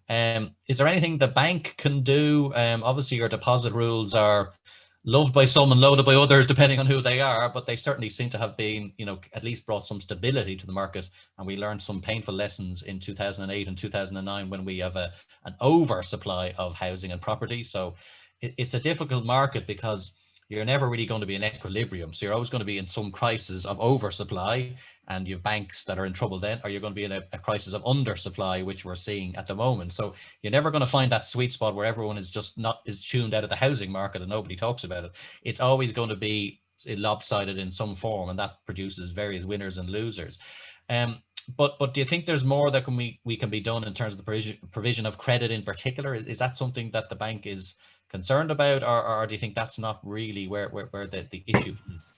Is there anything the bank can do? Obviously, your deposit rules are loved by some and loathed by others, depending on who they are, but they certainly seem to have been, you know, at least brought some stability to the market. And we learned some painful lessons in 2008 and 2009 when we have an oversupply of housing and property. So it's a difficult market because you're never really going to be in equilibrium. So you're always going to be in some crisis of oversupply, and you have banks that are in trouble then, or you're going to be in a crisis of undersupply, which we're seeing at the moment. So you're never going to find that sweet spot where everyone is just is tuned out of the housing market and nobody talks about it. It's always going to be lopsided in some form, and that produces various winners and losers. But do you think there's more that we can be done in terms of the provision of credit in particular? Is that something that the bank is concerned about, or do you think that's not really where the issue is?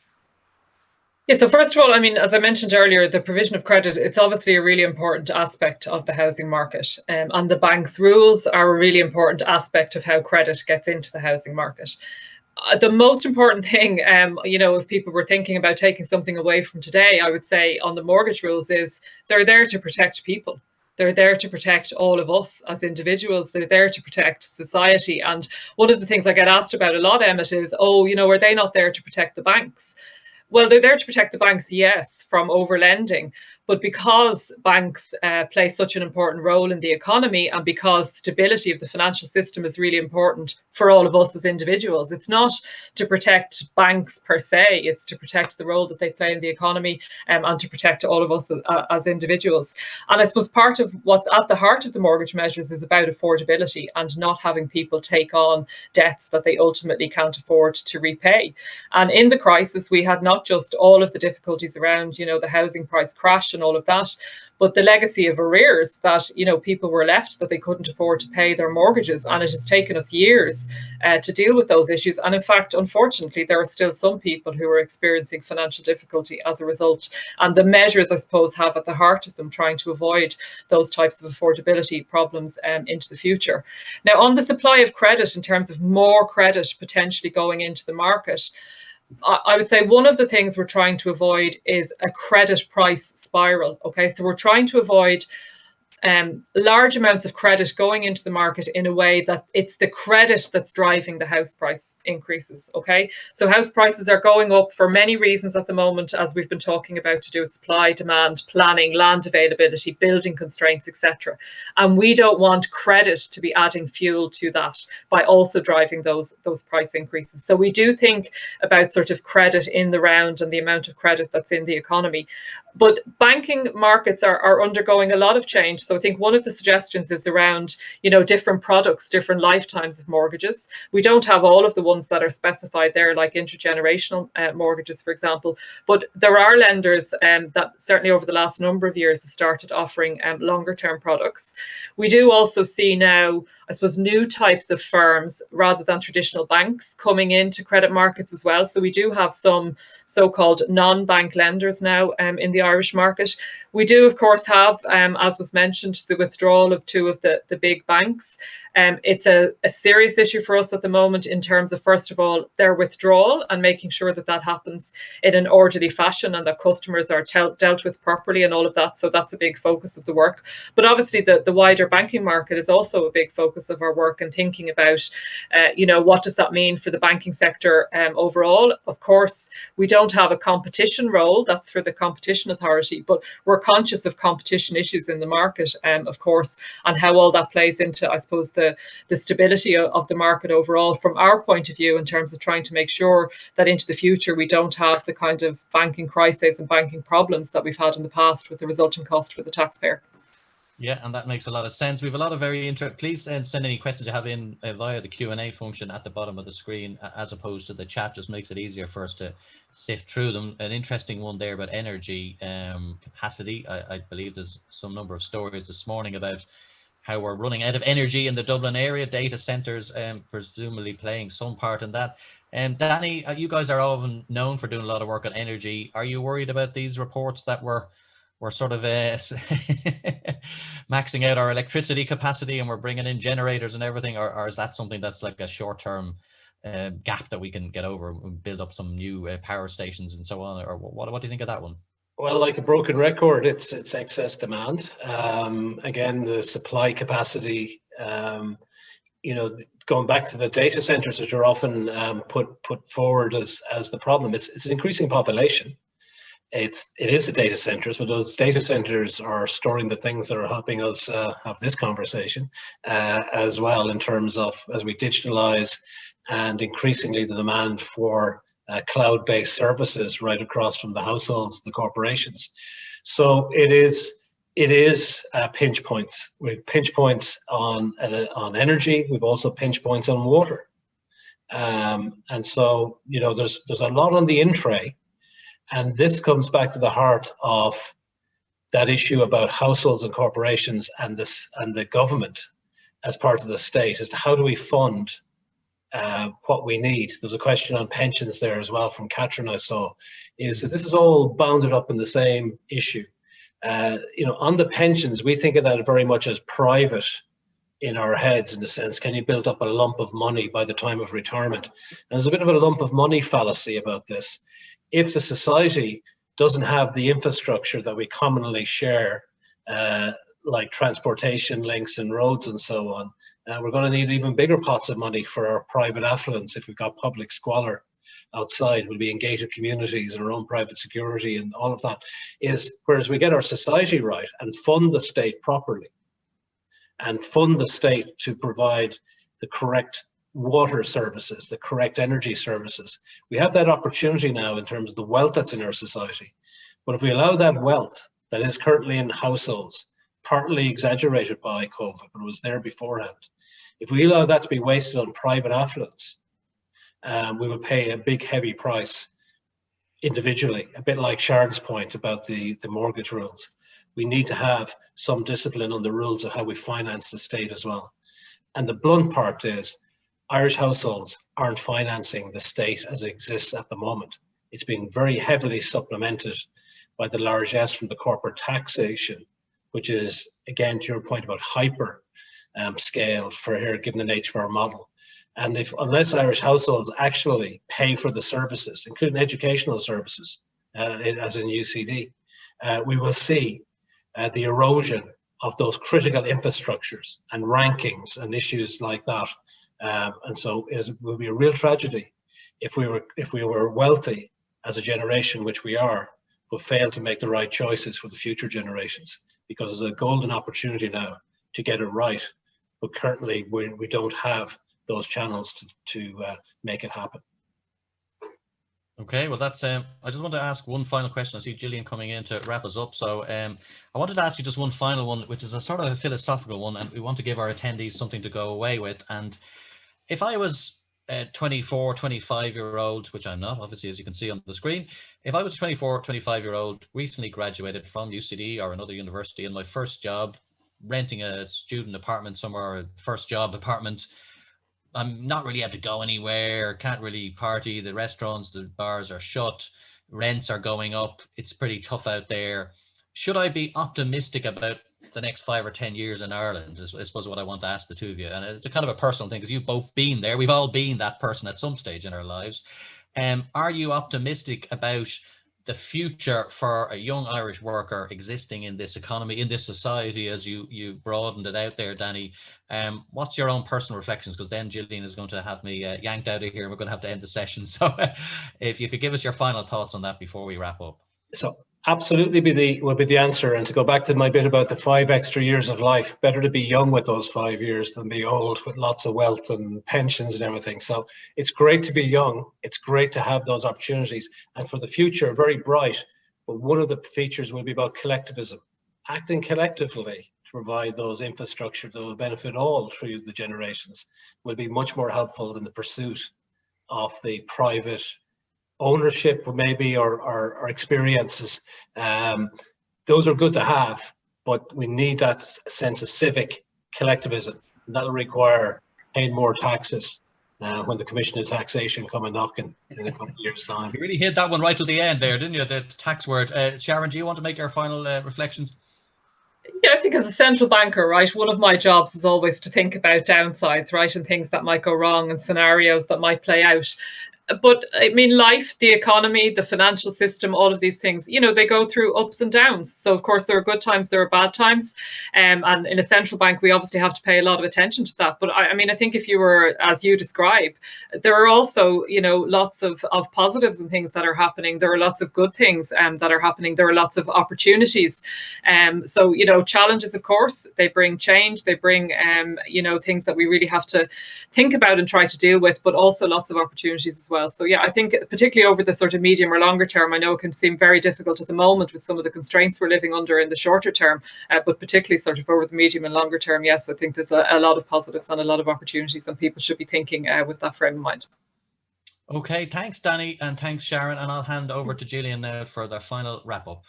Yeah, so first of all, I mean, as I mentioned earlier, the provision of credit, it's obviously a really important aspect of the housing market. And the bank's rules are a really important aspect of how credit gets into the housing market. The most important thing, if people were thinking about taking something away from today, I would say on the mortgage rules is they're there to protect people. They're there to protect all of us as individuals. They're there to protect society. And one of the things I get asked about a lot, Emmet, is, are they not there to protect the banks? Well, they're there to protect the banks, yes, from overlending. But because banks play such an important role in the economy, and because stability of the financial system is really important for all of us as individuals, it's not to protect banks per se, it's to protect the role that they play in the economy, and to protect all of us as individuals. And I suppose part of what's at the heart of the mortgage measures is about affordability and not having people take on debts that they ultimately can't afford to repay. And in the crisis, we had not just all of the difficulties around, the housing price crash and all of that, but the legacy of arrears that people were left that they couldn't afford to pay their mortgages, and it has taken us years to deal with those issues. And in fact, unfortunately, there are still some people who are experiencing financial difficulty as a result, and the measures, I suppose, have at the heart of them trying to avoid those types of affordability problems into the future. Now, on the supply of credit, in terms of more credit potentially going into the market, I would say one of the things we're trying to avoid is a credit price spiral. Okay, so we're trying to avoid large amounts of credit going into the market in a way that it's the credit that's driving the house price increases. Okay, so house prices are going up for many reasons at the moment, as we've been talking about, to do with supply, demand, planning, land availability, building constraints, etc. And we don't want credit to be adding fuel to that by also driving those price increases. So we do think about sort of credit in the round and the amount of credit that's in the economy. But banking markets are undergoing a lot of change. So I think one of the suggestions is around, different products, different lifetimes of mortgages. We don't have all of the ones that are specified there, like intergenerational mortgages, for example. But there are lenders that certainly over the last number of years have started offering longer term products. We do also see now, I suppose, new types of firms rather than traditional banks coming into credit markets as well. So we do have some so-called non-bank lenders now in the Irish market. We do, of course, have, as was mentioned, the withdrawal of two of the big banks. It's a serious issue for us at the moment in terms of, first of all, their withdrawal and making sure that that happens in an orderly fashion and that customers are dealt with properly and all of that. So that's a big focus of the work. But obviously the wider banking market is also a big focus of our work and thinking about, what does that mean for the banking sector overall? Of course, we don't have a competition role. That's for the Competition Authority, but we're conscious of competition issues in the market, of course, and how all that plays into, I suppose, the stability of the market overall from our point of view, in terms of trying to make sure that into the future we don't have the kind of banking crises and banking problems that we've had in the past with the resulting cost for the taxpayer. Yeah, and that makes a lot of sense. We have a lot of very interesting. Please send any questions you have in via the Q&A function at the bottom of the screen, as opposed to the chat. Just makes it easier for us to sift through them. An interesting one there about energy capacity. I believe there's some number of stories this morning about how we're running out of energy in the Dublin area. Data centres presumably playing some part in that. Danny, you guys are often known for doing a lot of work on energy. Are you worried about these reports that we're sort of maxing out our electricity capacity and we're bringing in generators and everything, or is that something that's like a short-term gap that we can get over and build up some new power stations and so on? Or what do you think of that one? Well, like a broken record, it's excess demand. Again, the supply capacity, going back to the data centers, which are often put forward as the problem, it's an increasing population. It is the data centers, but those data centers are storing the things that are helping us have this conversation as well, in terms of, as we digitalize and increasingly the demand for cloud-based services right across from the households, the corporations. So it is pinch points. We have pinch points on energy. We've also pinch points on water, and so there's a lot on the in tray. And this comes back to the heart of that issue about households and corporations and the government as part of the state as to how do we fund what we need. There's a question on pensions there as well from Catherine I saw, is that this is all bounded up in the same issue. On the pensions, we think of that very much as private in our heads, in the sense, can you build up a lump of money by the time of retirement? And there's a bit of a lump of money fallacy about this. If the society doesn't have the infrastructure that we commonly share, like transportation links and roads and so on, we're going to need even bigger pots of money for our private affluence. If we've got public squalor outside, we'll be in gated communities and our own private security and all of that. Whereas we get our society right and fund the state properly, and fund the state to provide the correct water services, the correct energy services. We have that opportunity now in terms of the wealth that's in our society. But if we allow that wealth that is currently in households, partly exaggerated by COVID, but it was there beforehand, if we allow that to be wasted on private affluence, we will pay a big, heavy price individually, a bit like Sharon's point about the mortgage rules. We need to have some discipline on the rules of how we finance the state as well. And the blunt part is Irish households aren't financing the state as it exists at the moment. It's been very heavily supplemented by the largesse from the corporate taxation, which is, again, to your point about hyper scale for here, given the nature of our model. And unless Irish households actually pay for the services, including educational services, as in UCD, we will see the erosion of those critical infrastructures and rankings and issues like that. And so it will be a real tragedy if we were wealthy as a generation, which we are, but fail to make the right choices for the future generations, because there's a golden opportunity now to get it right. But currently we don't have those channels to make it happen. Okay, well, that's I just want to ask one final question. I see Gillian coming in to wrap us up. So I wanted to ask you just one final one, which is a sort of a philosophical one, and we want to give our attendees something to go away with. And if I was a 24, 25-year-old, which I'm not, obviously, as you can see on the screen, if I was a 24, 25-year-old, recently graduated from UCD or another university, in my first job, renting a student apartment somewhere, first job apartment, I'm not really able to go anywhere, can't really party, the restaurants, the bars are shut, rents are going up, it's pretty tough out there. Should I be optimistic about the next 5 or 10 years in Ireland, is I suppose what I want to ask the two of you. And it's a kind of a personal thing, because you've both been there, we've all been that person at some stage in our lives. Are you optimistic about the future for a young Irish worker existing in this economy, in this society, as you broadened it out there, Danny? What's your own personal reflections? Because then Gillian is going to have me yanked out of here and we're going to have to end the session. So if you could give us your final thoughts on that before we wrap up. So absolutely would be the answer. And to go back to my bit about the 5 extra years of life, better to be young with those 5 years than be old with lots of wealth and pensions and everything. So it's great to be young. It's great to have those opportunities. And for the future, very bright. But one of the features will be about collectivism, acting collectively to provide those infrastructure that will benefit all through the generations, will be much more helpful than the pursuit of the private ownership, maybe, or experiences. Those are good to have, but we need that sense of civic collectivism. And that'll require paying more taxes when the Commission of Taxation come a knocking in a couple of years' time. You really hit that one right to the end there, didn't you? The tax word. Sharon, do you want to make your final reflections? Yeah, I think as a central banker, right, one of my jobs is always to think about downsides, right, and things that might go wrong and scenarios that might play out. But I mean, life, the economy, the financial system, all of these things, you know, they go through ups and downs. So, of course, there are good times, there are bad times. And in a central bank, we obviously have to pay a lot of attention to that. But I mean, I think if you were, as you describe, there are also, you know, lots of positives and things that are happening. There are lots of good things that are happening. There are lots of opportunities. So, you know, challenges, of course, they bring change. They bring, you know, things that we really have to think about and try to deal with, but also lots of opportunities as well. So yeah, I think particularly over the sort of medium or longer term, I know it can seem very difficult at the moment with some of the constraints we're living under in the shorter term, but particularly sort of over the medium and longer term, yes, I think there's a lot of positives and a lot of opportunities, and people should be thinking with that frame of mind. Okay, thanks, Danny, and thanks, Sharon, and I'll hand over to Gillian now for the final wrap up.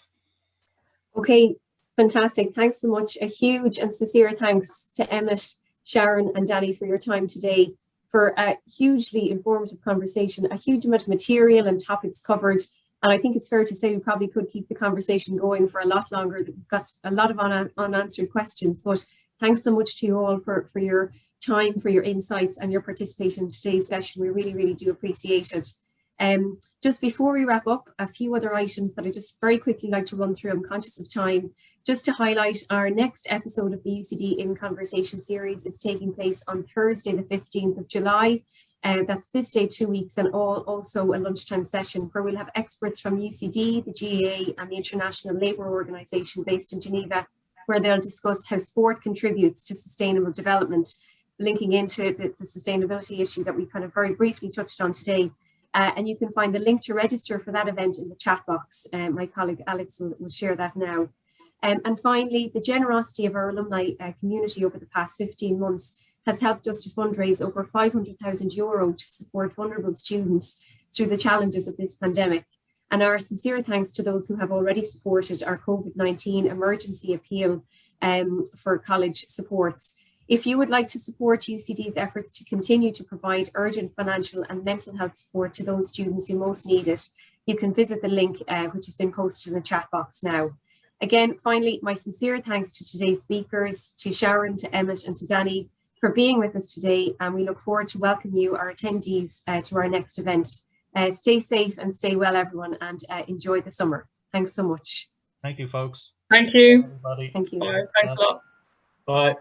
Okay, Fantastic. Thanks so much. A huge and sincere thanks to Emmet, Sharon and Danny for your time today, for a hugely informative conversation, a huge amount of material and topics covered. And I think it's fair to say we probably could keep the conversation going for a lot longer. We've got a lot of unanswered questions, but thanks so much to you all for your time, for your insights and your participation in today's session. We really, really do appreciate it. Just before we wrap up, a few other items that I just very quickly like to run through. I'm conscious of time. Just to highlight, our next episode of the UCD In Conversation series is taking place on Thursday, the 15th of July. That's this day 2 weeks, and also a lunchtime session where we'll have experts from UCD, the GAA and the International Labour Organization based in Geneva, where they'll discuss how sport contributes to sustainable development, linking into the sustainability issue that we kind of very briefly touched on today. And you can find the link to register for that event in the chat box. My colleague Alex will share that now. And finally, the generosity of our alumni community over the past 15 months has helped us to fundraise over €500,000 to support vulnerable students through the challenges of this pandemic. And our sincere thanks to those who have already supported our COVID-19 emergency appeal for college supports. If you would like to support UCD's efforts to continue to provide urgent financial and mental health support to those students who most need it, you can visit the link which has been posted in the chat box now. Again, finally, my sincere thanks to today's speakers, to Sharon, to Emmet and to Danny for being with us today, and we look forward to welcoming you, our attendees, to our next event. Stay safe and stay well, everyone, and enjoy the summer. Thanks so much. Thank you, folks. Thank you. Everybody. Thank you. Bye. Thanks a lot. Bye.